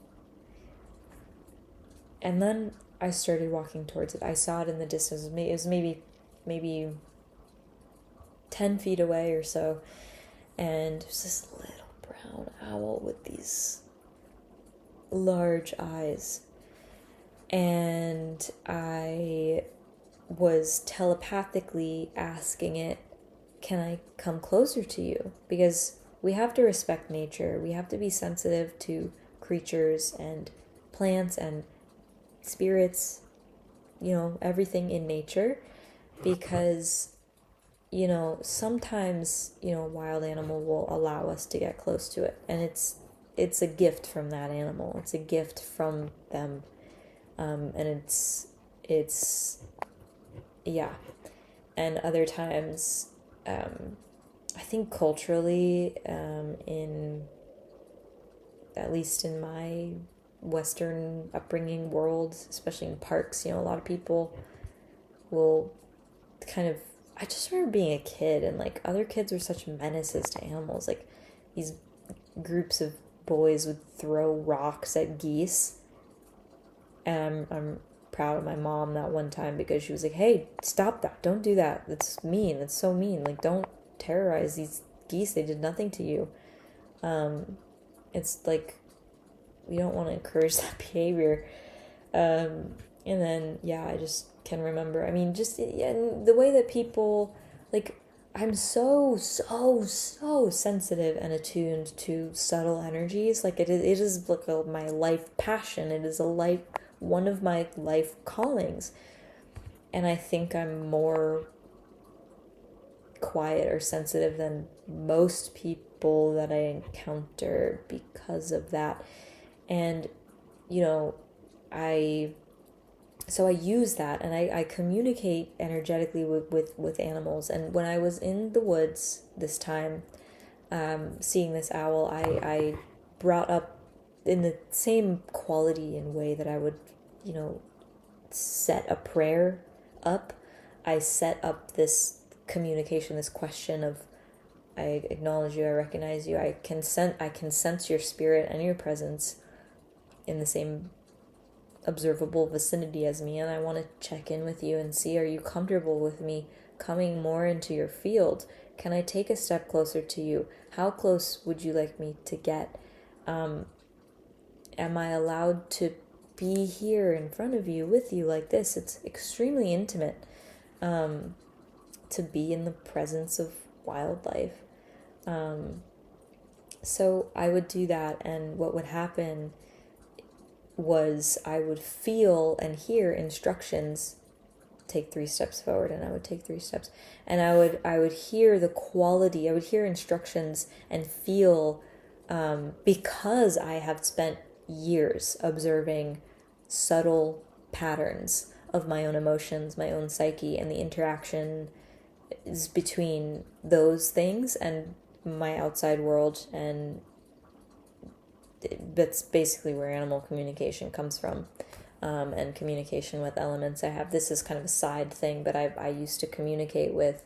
And then I started walking towards it. I saw it in the distance. It was maybe 10 feet away or so. And it was this little brown owl with these large eyes. And I was telepathically asking it, can I come closer to you? Because we have to respect nature. We have to be sensitive to creatures and plants and spirits, everything in nature. Because, sometimes, a wild animal will allow us to get close to it. And it's a gift from that animal. It's a gift from them. And yeah. And other times, I think culturally, at least in my Western upbringing world, especially in parks, a lot of people will I just remember being a kid, and like other kids were such menaces to animals. Like these groups of boys would throw rocks at geese. And I'm proud of my mom that one time, because she was like, hey, stop that. Don't do that. That's mean. That's so mean. Like, don't terrorize these geese. They did nothing to you. It's like, we don't want to encourage that behavior. And then, yeah, I just can remember. I mean, just the way that people, like, I'm so sensitive and attuned to subtle energies. Like, it is like my life passion. It is one of my life callings. And I think I'm more quiet or sensitive than most people that I encounter because of that. And, so I use that, and I communicate energetically with animals. And when I was in the woods this time, seeing this owl, I brought up in the same quality and way that I would, set a prayer up. I set up this communication, this question of, I acknowledge you, I recognize you, I can sense your spirit and your presence in the same observable vicinity as me, and I want to check in with you and see, are you comfortable with me coming more into your field? Can I take a step closer to you? How close would you like me to get? Am I allowed to be here in front of you, with you, like this? It's extremely intimate, to be in the presence of wildlife. So I would do that, and what would happen was I would feel and hear instructions, take 3 steps forward, and I would take 3 steps, and I would hear the quality, I would hear instructions and feel, because I have spent years observing subtle patterns of my own emotions, my own psyche, and the interaction is between those things and my outside world. And that's basically where animal communication comes from, and communication with elements. This is kind of a side thing, but I used to communicate with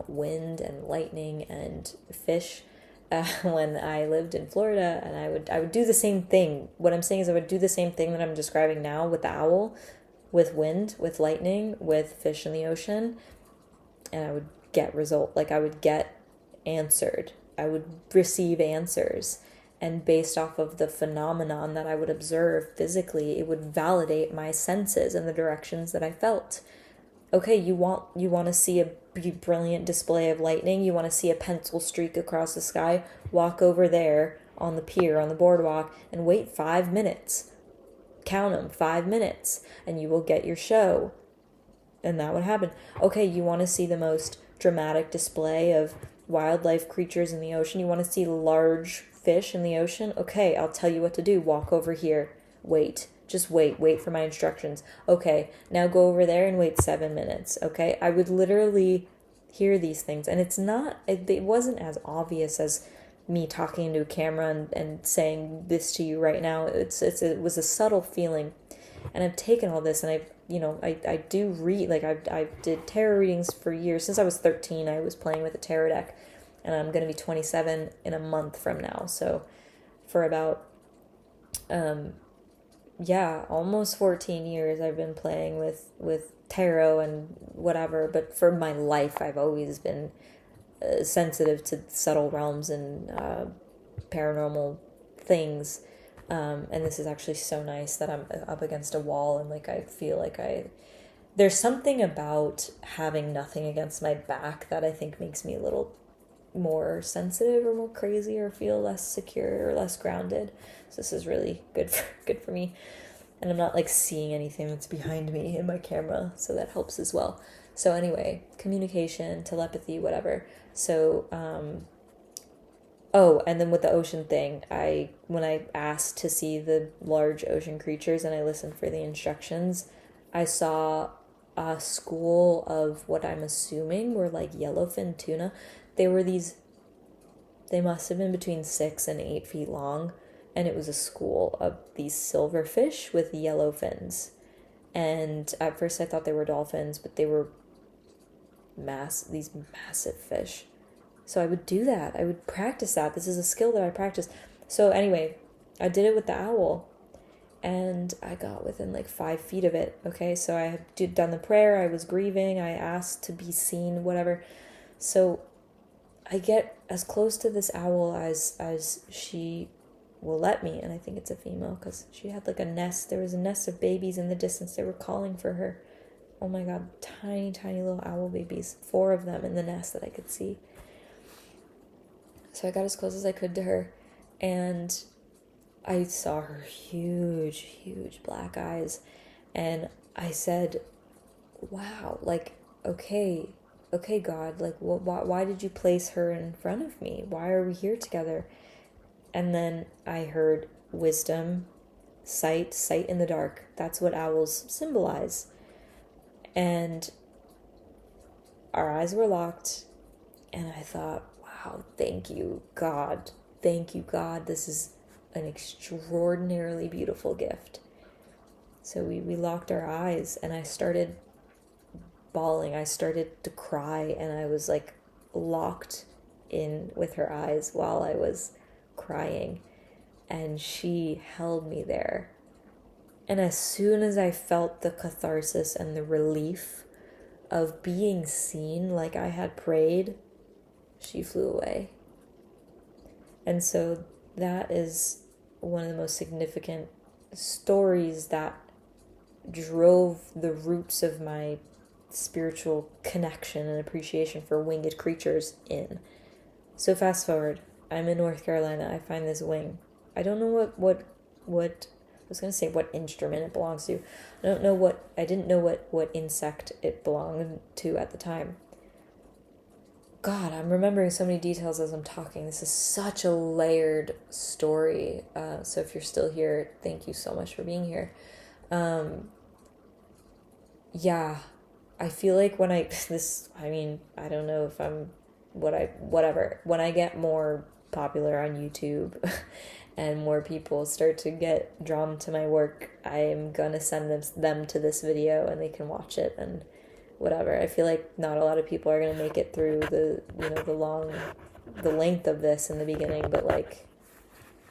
wind and lightning and fish when I lived in Florida, and I would do the same thing. What I'm saying is I would do the same thing that I'm describing now with the owl, with wind, with lightning, with fish in the ocean, and I would get result. Like, I would get answered. I would receive answers. And based off of the phenomenon that I would observe physically, it would validate my senses in the directions that I felt. Okay, you want to see a brilliant display of lightning? You want to see a pencil streak across the sky? Walk over there on the pier, on the boardwalk, and wait 5 minutes. count them, 5 minutes, and you will get your show. And that would happen. Okay, you want to see the most dramatic display of wildlife creatures in the ocean? You want to see large fish in the ocean? Okay, I'll tell you what to do. Walk over here. Wait. Just wait for my instructions. Okay, now go over there and wait 7 minutes. Okay, I would literally hear these things, and it wasn't as obvious as me talking into a camera and saying this to you right now. It was a subtle feeling, and I've taken all this, and I do read, like I did tarot readings for years. Since I was 13, I was playing with a tarot deck, and I'm going to be 27 in a month from now. So for about, almost 14 years, I've been playing with tarot and whatever. But for my life, I've always been sensitive to subtle realms and paranormal things. And this is actually so nice that I'm up against a wall, and like I feel like there's something about having nothing against my back that I think makes me a little more sensitive or more crazy, or feel less secure or less grounded. So this is really good for me. And I'm not like seeing anything that's behind me in my camera, so that helps as well. So anyway, communication, telepathy, whatever. So and then with the ocean thing, when I asked to see the large ocean creatures and I listened for the instructions, I saw a school of what I'm assuming were like yellowfin tuna. They must have been between 6 and 8 feet long, and it was a school of these silverfish with yellow fins. And at first I thought they were dolphins, but they were these massive fish. So I would do that. I would practice that. This is a skill that I practice. So anyway, I did it with the owl, and I got within like 5 feet of it. Okay, so I had done the prayer. I was grieving. I asked to be seen, whatever. So I get as close to this owl as she will let me, and I think it's a female because she had like a nest. There was a nest of babies in the distance. They were calling for her. Oh my God, tiny, tiny little owl babies. 4 of them in the nest that I could see. So I got as close as I could to her, and I saw her huge, huge black eyes, and I said, wow, like, okay, God, like, why did you place her in front of me? Why are we here together? And then I heard wisdom, sight in the dark. That's what owls symbolize. And our eyes were locked, and I thought, wow, thank you, God. Thank you, God. This is an extraordinarily beautiful gift. So we locked our eyes, and I started bawling. I started to cry, and I was like locked in with her eyes while I was crying, and she held me there. And as soon as I felt the catharsis and the relief of being seen like I had prayed, she flew away. And so that is one of the most significant stories that drove the roots of my spiritual connection and appreciation for winged creatures in. So fast forward, I'm in North Carolina. I find this wing. I don't know what I was going to say what instrument it belongs to. I didn't know what insect it belonged to at the time. God, I'm remembering so many details as I'm talking. This is such a layered story. So if you're still here, thank you so much for being here. Yeah, I feel like when I don't know if I'm whatever. When I get more popular on YouTube and more people start to get drawn to my work, I'm gonna send them to this video and they can watch it and whatever. I feel like not a lot of people are gonna make it through the length of this in the beginning, but like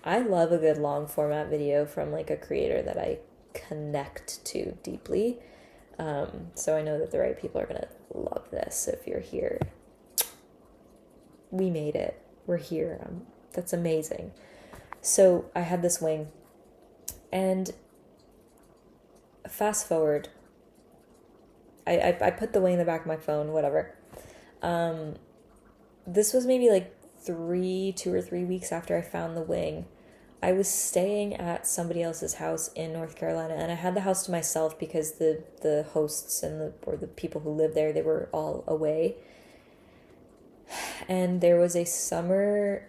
I love a good long format video from like a creator that I connect to deeply. So I know that the right people are gonna love this. So if you're here, we made it. We're here. That's amazing. So I had this wing, and fast forward, I put the wing in the back of my phone, whatever. This was maybe like 2 or 3 weeks after I found the wing. I was staying at somebody else's house in North Carolina, and I had the house to myself because the hosts and the people who lived there, they were all away. And there was a summer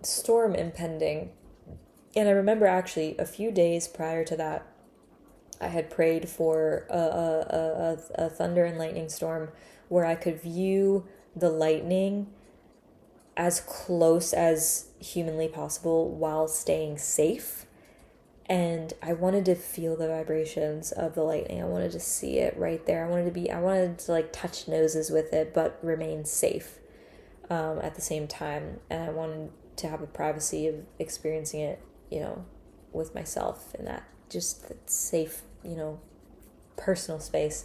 storm impending. And I remember actually a few days prior to that, I had prayed for a thunder and lightning storm where I could view the lightning as close as humanly possible while staying safe. And I wanted to feel the vibrations of the lightning. I wanted to see it right there. I wanted to like touch noses with it, but remain safe at the same time. And I wanted to have the privacy of experiencing it, with myself in that just that safe, personal space.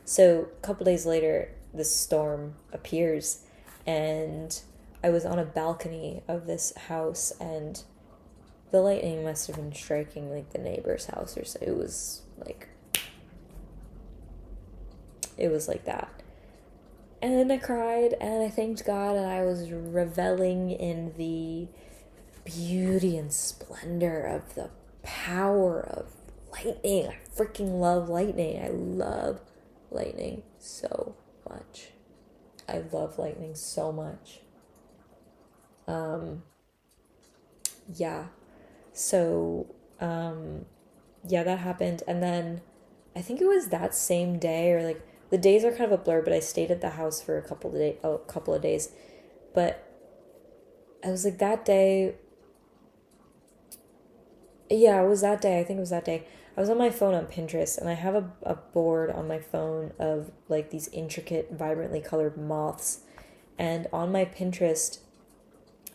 So a couple days later, the storm appears, and I was on a balcony of this house, and the lightning must have been striking like the neighbor's house or so. It was like that. And then I cried and I thanked God, and I was reveling in the beauty and splendor of the power of lightning. I freaking love lightning. I love lightning so much. I love lightning so much. Yeah. So, that happened. And then I think it was that same day, or like the days are kind of a blur, but I stayed at the house for a couple of days. But I was like that day. Yeah, it was that day. I think it was that day. I was on my phone on Pinterest, and I have a board on my phone of like these intricate, vibrantly colored moths. And on my Pinterest,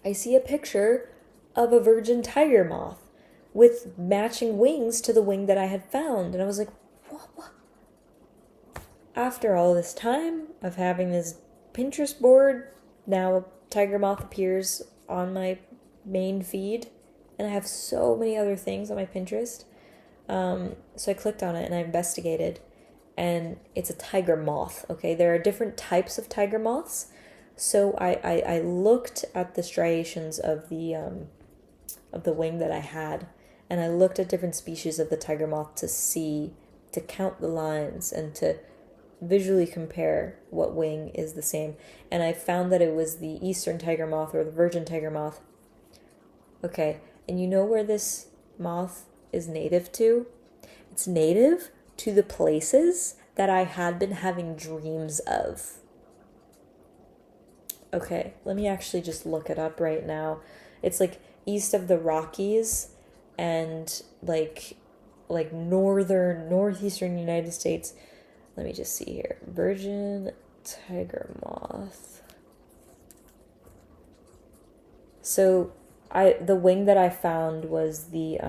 I see a picture of a virgin tiger moth with matching wings to the wing that I had found. And I was like, what? After all this time of having this Pinterest board, now a tiger moth appears on my main feed. And I have so many other things on my Pinterest. So I clicked on it and I investigated. And it's a tiger moth, okay? There are different types of tiger moths. So I looked at the striations of the wing that I had, and I looked at different species of the tiger moth to count the lines and to visually compare what wing is the same. And I found that it was the eastern tiger moth, or the virgin tiger moth. Okay, and you know where this moth is native to? It's native to the places that I had been having dreams of. Okay, let me actually just look it up right now. It's like east of the Rockies and like northeastern United States. Let me just see here. Virgin tiger moth. So the wing that I found was the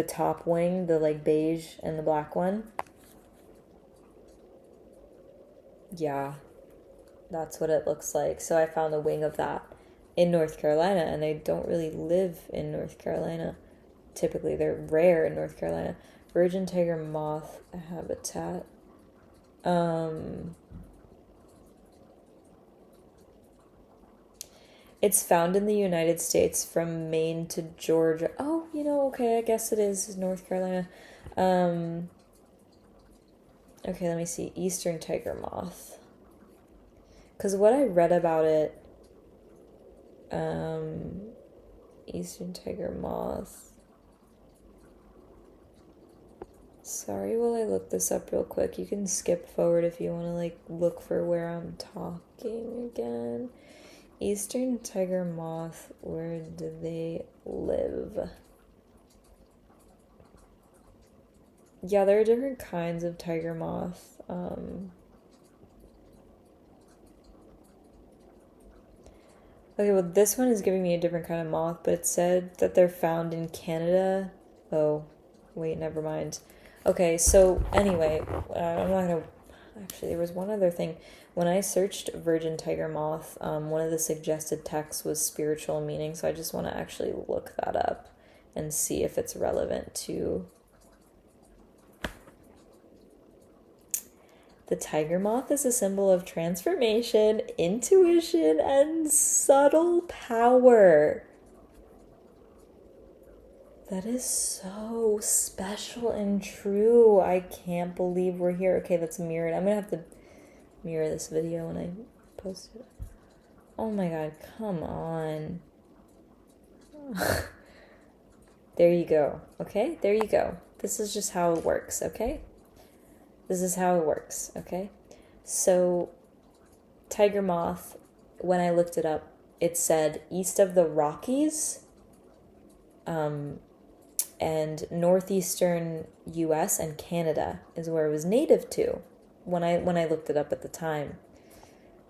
top wing, the like beige and the black one. Yeah. That's what it looks like. So I found the wing of that in North Carolina, and they don't really live in North Carolina. Typically, they're rare in North Carolina. Virgin tiger moth habitat. It's found in the United States from Maine to Georgia. Oh, okay, I guess it is North Carolina. Okay, let me see. Eastern tiger moth. Because what I read about it, eastern tiger moth. Sorry while I look this up real quick. You can skip forward if you want to like look for where I'm talking again. Eastern tiger moth, where do they live? Yeah, there are different kinds of tiger moth. Okay, well, this one is giving me a different kind of moth, but it said that they're found in Canada. Oh, wait, never mind. Okay, so anyway, I'm not gonna... Actually, there was one other thing. When I searched virgin tiger moth, one of the suggested texts was spiritual meaning, so I just want to actually look that up and see if it's relevant to... The tiger moth is a symbol of transformation, intuition, and subtle power. That is so special and true. I can't believe we're here. Okay, that's mirrored. I'm gonna have to mirror this video when I post it. Oh my god, come on. There you go. Okay, there you go. This is just how it works, okay? This is how it works, okay? So, tiger moth, when I looked it up, it said east of the Rockies, and northeastern US and Canada is where it was native to when I looked it up at the time.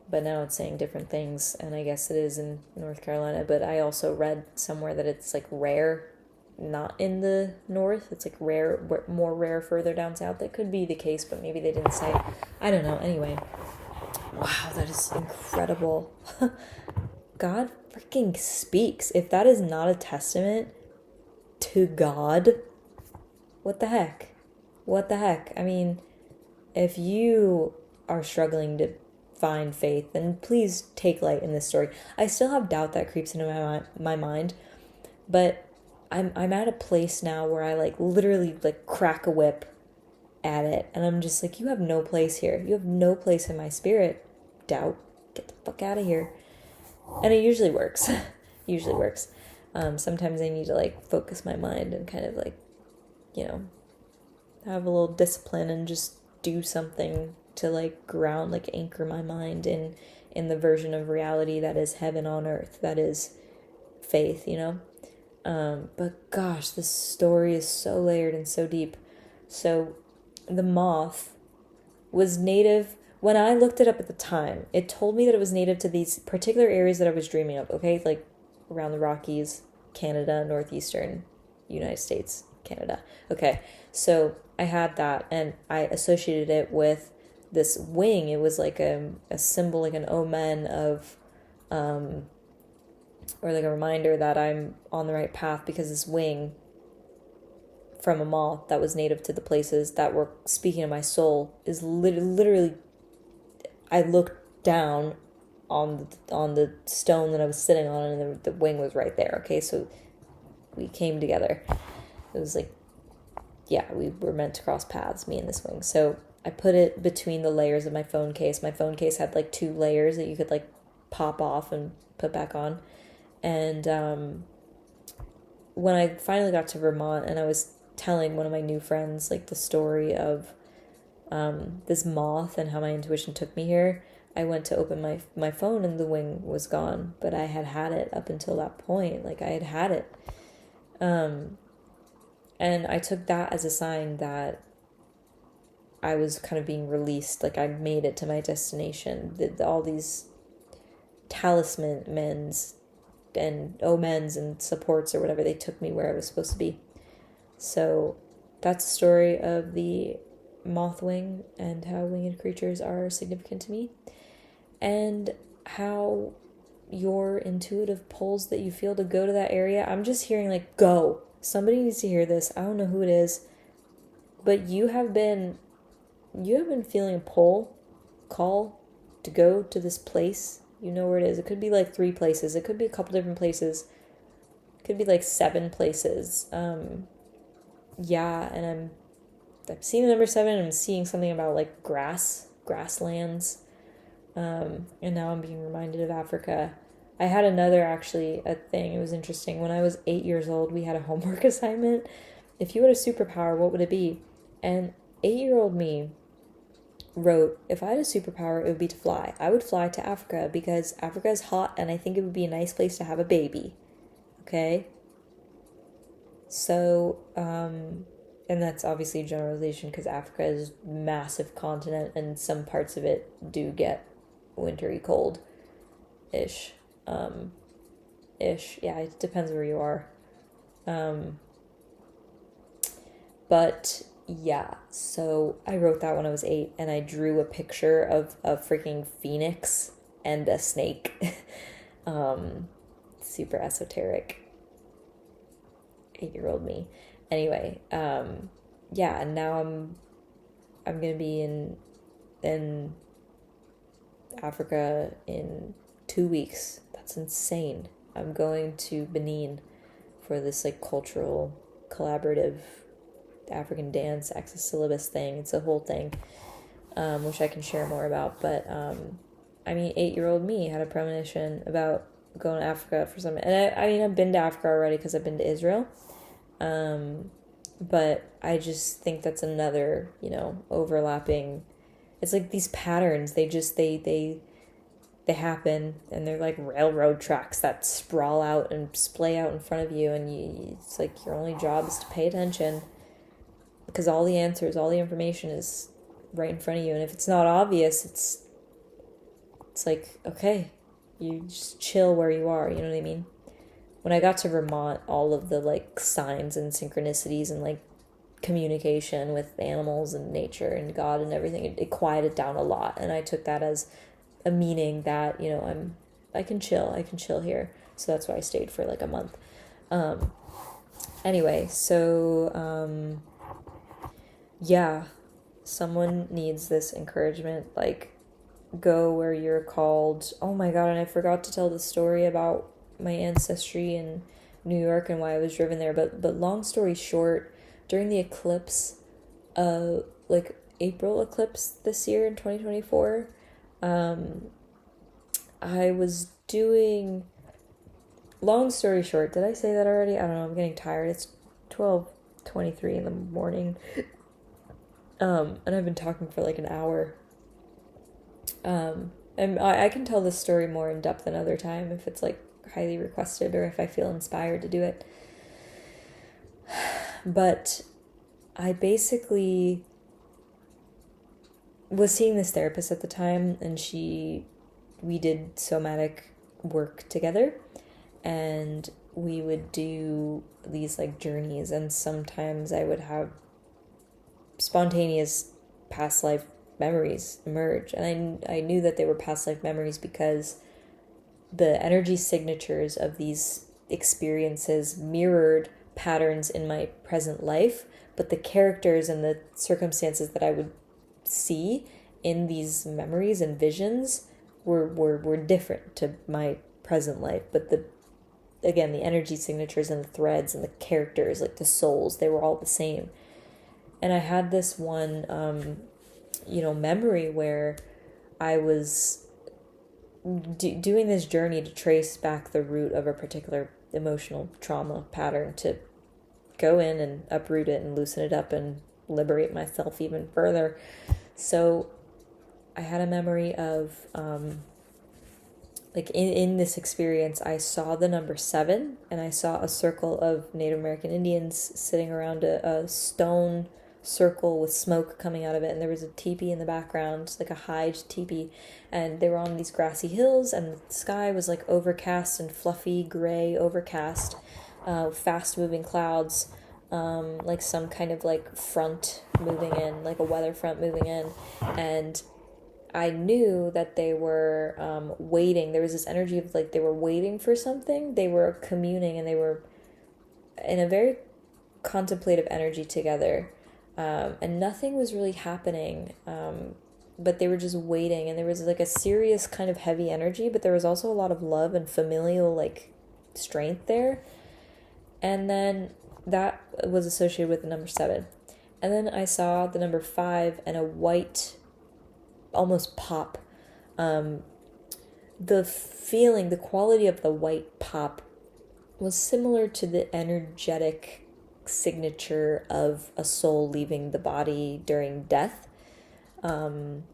But now it's saying different things, and I guess it is in North Carolina, but I also read somewhere that it's like rare, not in the north. It's like rare, more rare further down south. That could be the case, but maybe they didn't say. I don't know. Anyway, wow, that is incredible. God freaking speaks. If that is not a testament to God, what the heck? What the heck? I mean, if you are struggling to find faith, then please take light in this story. I still have doubt that creeps into my mind, but I'm at a place now where I like literally like crack a whip at it, and I'm just like, you have no place here. You have no place in my spirit. Doubt, get the fuck out of here. And it usually works. Usually works. Sometimes I need to like focus my mind and kind of like, you know, have a little discipline and just do something to like ground, like anchor my mind in the version of reality that is heaven on earth, that is faith, you know. But gosh, this story is so layered and so deep. So the moth was native. When I looked it up at the time, it told me that it was native to these particular areas that I was dreaming of, okay? Like around the Rockies, Canada, northeastern United States, Canada. Okay, so I had that, and I associated it with this wing. It was like a symbol, like an omen of, or like a reminder that I'm on the right path, because this wing from a moth that was native to the places that were speaking to my soul is literally, I looked down on the stone that I was sitting on, and the wing was right there. Okay, so we came together. It was like, yeah, we were meant to cross paths, me and this wing. So I put it between the layers of my phone case. My phone case had like 2 layers that you could like pop off and put back on. And when I finally got to Vermont, and I was telling one of my new friends like the story of this moth and how my intuition took me here, I went to open my phone and the wing was gone, but I had it up until that point. Like I had it. And I took that as a sign that I was kind of being released. Like I made it to my destination. All these talismans and omens and supports or whatever, they took me where I was supposed to be. So that's the story of the moth wing and how winged creatures are significant to me, and how your intuitive pulls that you feel to go to that area. I'm just hearing like, go. Somebody needs to hear this. I don't know who it is, but you have been feeling a call to go to this place. You know where it is. It could be like 3 places. It could be a couple different places. It could be like 7 places. Yeah, and I'm seeing the number 7, and I'm seeing something about like grasslands. And now I'm being reminded of Africa. I had a thing. It was interesting. When I was 8 years old, we had a homework assignment. If you had a superpower, what would it be? And 8-year-old me wrote, if I had a superpower, it would be to fly. I would fly to Africa because Africa is hot, and I think it would be a nice place to have a baby. Okay? So, and that's obviously a generalization because Africa is a massive continent, and some parts of it do get wintry cold-ish. Yeah, it depends where you are. But yeah, so I wrote that when I was 8, and I drew a picture of a freaking phoenix and a snake. Super esoteric. 8-year-old me. Anyway, yeah, and now I'm gonna be in Africa in 2 weeks. That's insane. I'm going to Benin for this like cultural collaborative African dance access syllabus thing. It's a whole thing, which I can share more about. But 8-year-old me had a premonition about going to Africa for some. And I've been to Africa already because I've been to Israel. But I just think that's another, overlapping. It's like these patterns. They happen, and they're like railroad tracks that sprawl out and splay out in front of you, and it's like your only job is to pay attention, because all the answers, all the information is right in front of you. And if it's not obvious, it's like, okay, you just chill where you are, you know what I mean? When I got to Vermont, all of the like signs and synchronicities and like communication with animals and nature and God and everything, it quieted down a lot, and I took that as a meaning that, I can chill here. So that's why I stayed for like a month. Anyway, so yeah, someone needs this encouragement, like, go where you're called. Oh my God, and I forgot to tell the story about my ancestry in New York and why I was driven there, but long story short, during the eclipse, like April eclipse this year in 2024, I was doing, long story short, did I say that already? I don't know, I'm getting tired. It's 12:23 in the morning. And I've been talking for like an hour. And I can tell this story more in depth another time if it's like highly requested or if I feel inspired to do it. But I basically was seeing this therapist at the time, and we did somatic work together, and we would do these like journeys, and sometimes I would have spontaneous past life memories emerge, and I knew that they were past life memories because the energy signatures of these experiences mirrored patterns in my present life, but the characters and the circumstances that I would see in these memories and visions were different to my present life. But the energy signatures and the threads and the characters, like the souls, they were all the same. And I had this one memory where I was doing this journey to trace back the root of a particular emotional trauma pattern, to go in and uproot it and loosen it up and liberate myself even further. So I had a memory of in this experience, I saw the number 7, and I saw a circle of Native American Indians sitting around a stone circle with smoke coming out of it, and there was a teepee in the background, like a hide teepee, and they were on these grassy hills, and the sky was like overcast and fluffy gray overcast, fast moving clouds, like some kind of like front moving in, like a weather front moving in. And I knew that they were waiting. There was this energy of like they were waiting for something. They were communing, and they were in a very contemplative energy together. And nothing was really happening, but they were just waiting, and there was like a serious kind of heavy energy, but there was also a lot of love and familial like strength there. And then that was associated with the number 7. And then I saw the number 5 and a white, almost pop. The feeling, the quality of the white pop was similar to the energetic signature of a soul leaving the body during death,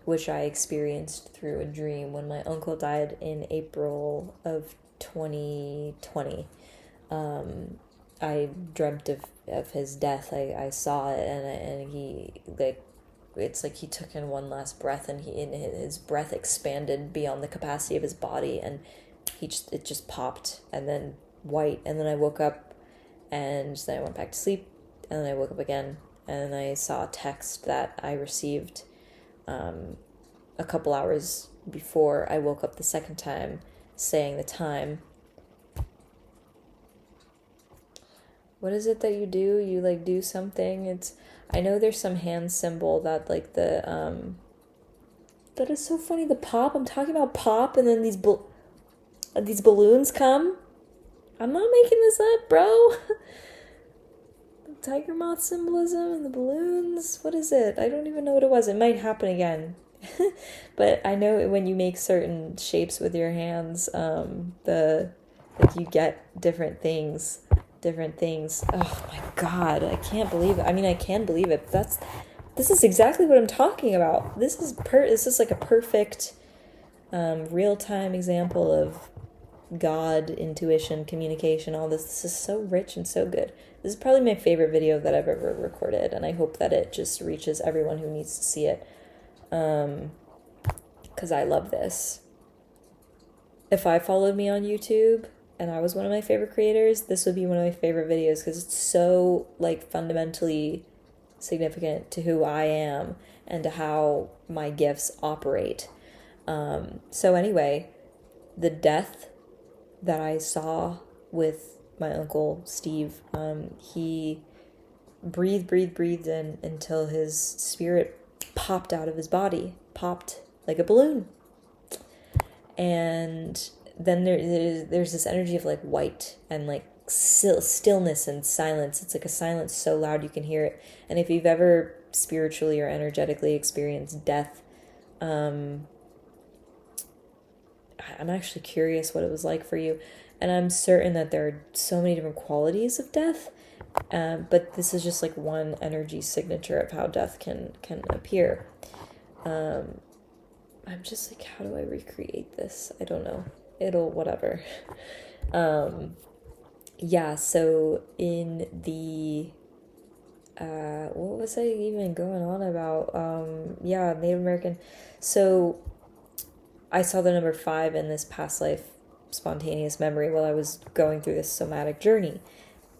which I experienced through a dream when my uncle died in April of 2020. I dreamt of his death. I saw it, and he like, it's like he took in one last breath, and his breath expanded beyond the capacity of his body, and it just popped, and then white, and then I woke up. And then I went back to sleep, and then I woke up again, and I saw a text that I received a couple hours before I woke up the second time, saying the time. What is it that you do? You like do something. I know there's some hand symbol that like the that is so funny. The pop. I'm talking about pop, and then these balloons come. I'm not making this up, bro. tiger moth symbolism and the balloons. What is it? I don't even know what it was. It might happen again. But I know when you make certain shapes with your hands, you get different things. Oh my god, I can't believe it. I mean, I can believe it, but this is exactly what I'm talking about. This is like a perfect real-time example of God, intuition, communication, all this. This is so rich and so good. This is probably my favorite video that I've ever recorded, and I hope that it just reaches everyone who needs to see it. Because I love this. If I followed me on YouTube and I was one of my favorite creators, this would be one of my favorite videos because it's so, like, fundamentally significant to who I am and to how my gifts operate. So anyway, the death that I saw with my uncle Steve, he breathed in until his spirit popped out of his body, popped like a balloon. And then there's this energy of like white and like stillness and silence. It's like a silence so loud you can hear it. And if you've ever spiritually or energetically experienced death, I'm actually curious what it was like for you. And I'm certain that there are so many different qualities of death, but this is just like one energy signature of how death can appear. I'm just like, how do I recreate this? I don't know. Whatever. Yeah, so in the, what was I even going on about? Yeah, Native American. So I saw the number 5 in this past life spontaneous memory while I was going through this somatic journey,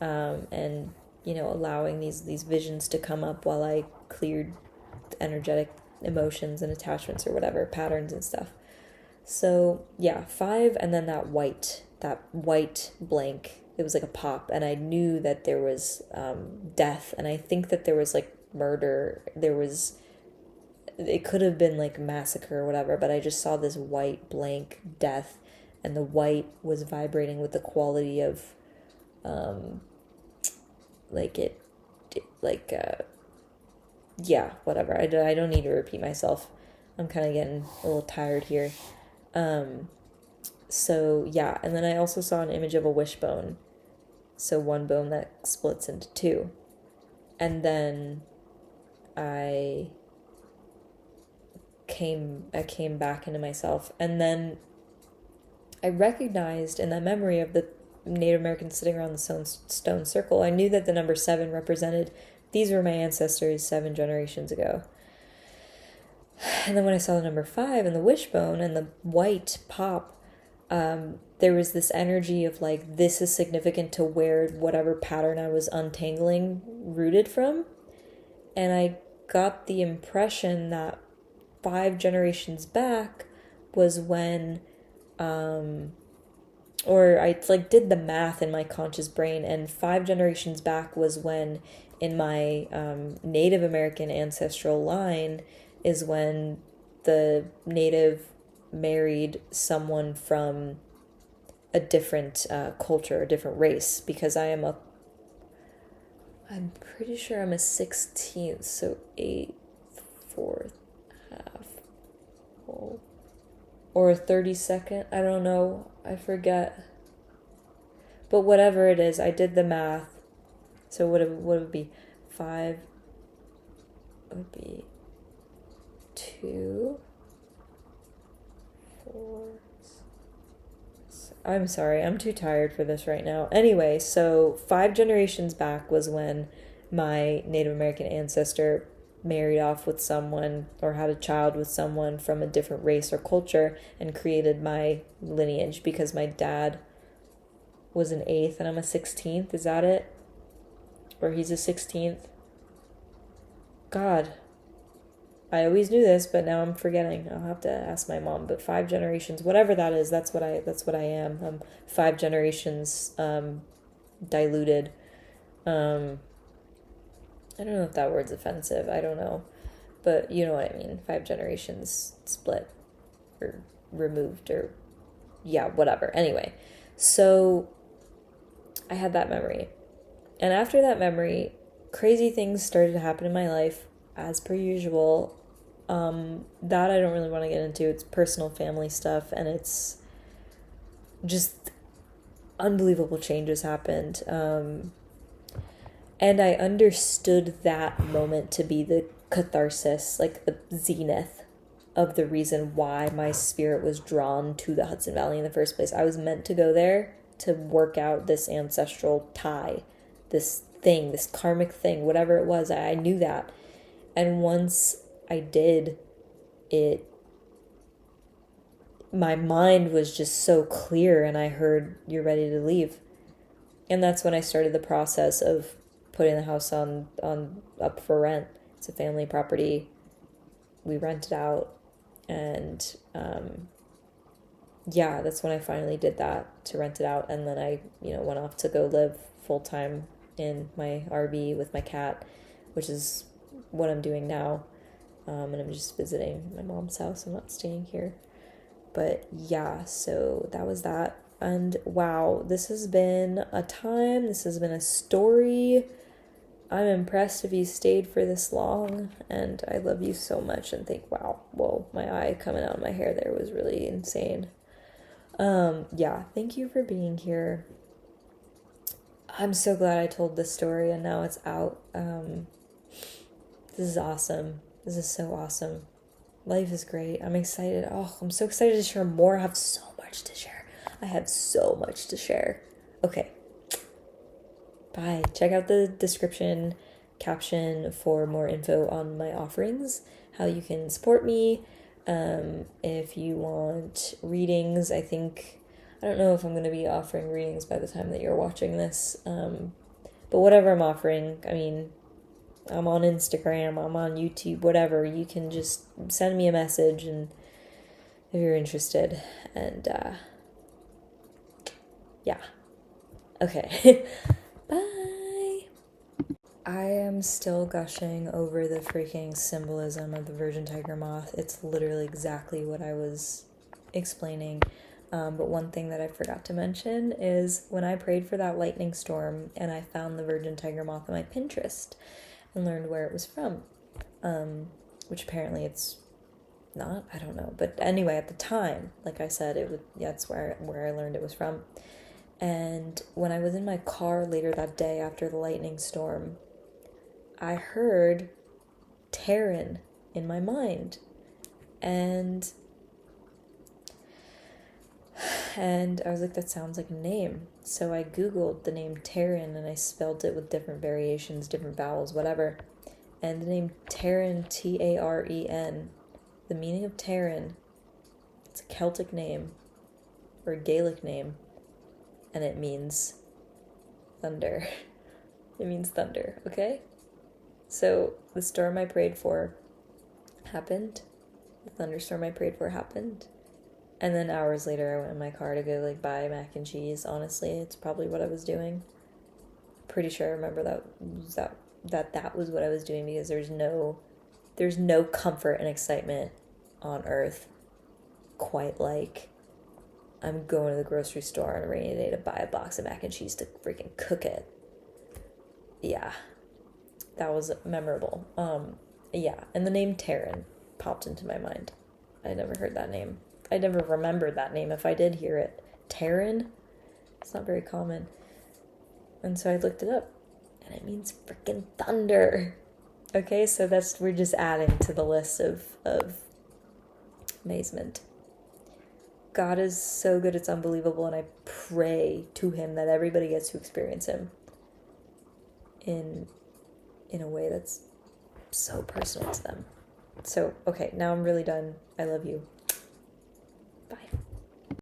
and allowing these visions to come up while I cleared energetic emotions and attachments or whatever, patterns and stuff. So yeah, 5, and then that white blank, it was like a pop, and I knew that there was death, and I think that there was like murder, it could have been like massacre or whatever, but I just saw this white blank death, and the white was vibrating with the quality of yeah, whatever. I don't need to repeat myself. I'm kind of getting a little tired here. So yeah, and then I also saw an image of a wishbone. So one bone that splits into 2. And then I came back into myself, and then I recognized in that memory of the Native Americans sitting around the stone circle, I knew that the number 7 represented, these were my ancestors 7 generations ago. And then when I saw the number 5 and the wishbone and the white pop, there was this energy of like, this is significant to where whatever pattern I was untangling rooted from. And I got the impression that 5 generations back was when, or I like did the math in my conscious brain, and 5 generations back was when in my Native American ancestral line is when the Native married someone from a different culture, a different race, because I'm pretty sure I'm a 16th, so 8th, 4th, half, whole, or a 32nd, I don't know, I forget. But whatever it is, I did the math. So what would it be? 5 would be 2, 4. I'm sorry, I'm too tired for this right now. Anyway, so 5 generations back was when my Native American ancestor married off with someone or had a child with someone from a different race or culture and created my lineage, because my dad was an 8th and I'm a 16th. Is that it? Or he's a 16th. God, I always knew this, but now I'm forgetting. I'll have to ask my mom. But 5 generations, whatever that is, that's what I am. I'm 5 generations diluted. I don't know if that word's offensive. I don't know, but you know what I mean. 5 generations split or removed, or yeah, whatever. Anyway, so I had that memory. And after that memory, crazy things started to happen in my life, as per usual. That I don't really want to get into. It's personal family stuff, and it's just unbelievable changes happened. And I understood that moment to be the catharsis, like the zenith of the reason why my spirit was drawn to the Hudson Valley in the first place. I was meant to go there to work out this ancestral tie, this thing, this karmic thing, whatever it was. I knew that. And once I did it, my mind was just so clear, and I heard, "You're ready to leave." And that's when I started the process of putting the house on up for rent. It's a family property. We rent it out. And yeah, that's when I finally did that, to rent it out. And then I, went off to go live full time in my RV with my cat, which is what I'm doing now. And I'm just visiting my mom's house. I'm not staying here. But yeah, so that was that. And wow, this has been a time. This has been a story. I'm impressed if you stayed for this long, and I love you so much, and think, wow, whoa, my eye coming out of my hair there was really insane. Yeah, thank you for being here. I'm so glad I told this story, and now it's out. This is awesome. This is so awesome. Life is great. I'm excited. Oh, I'm so excited to share more. I have so much to share. I have so much to share. Okay. Bye. Check out the description caption for more info on my offerings, how you can support me. If you want readings, I don't know if I'm going to be offering readings by the time that you're watching this. But whatever I'm offering, I mean, I'm on Instagram, I'm on YouTube, whatever. You can just send me a message, and if you're interested. And yeah. Okay. Bye. I am still gushing over the freaking symbolism of the Virgin Tiger Moth. It's literally exactly what I was explaining. But one thing that I forgot to mention is when I prayed for that lightning storm and I found the Virgin Tiger Moth on my Pinterest and learned where it was from, which apparently it's not, I don't know. But anyway, at the time, like I said, that's where I learned it was from. And when I was in my car later that day after the lightning storm, I heard Taryn in my mind. And I was like, that sounds like a name. So I Googled the name Taryn, and I spelled it with different variations, different vowels, whatever. And the name Taryn, Taren, the meaning of Taryn, it's a Celtic name, or a Gaelic name. And it means thunder. It means thunder, okay? So the storm I prayed for happened. The thunderstorm I prayed for happened. And then hours later, I went in my car to go, buy mac and cheese. Honestly, it's probably what I was doing. Pretty sure I remember that was what I was doing, because there's no comfort and excitement on earth quite like I'm going to the grocery store on a rainy day to buy a box of mac and cheese to freaking cook it. Yeah. That was memorable. Yeah. And the name Taryn popped into my mind. I never heard that name. I never remembered that name if I did hear it. Taryn? It's not very common. And so I looked it up. And it means freaking thunder. Okay, so we're just adding to the list of amazement. God is so good, it's unbelievable, and I pray to him that everybody gets to experience him in a way that's so personal to them. So, okay, now I'm really done. I love you.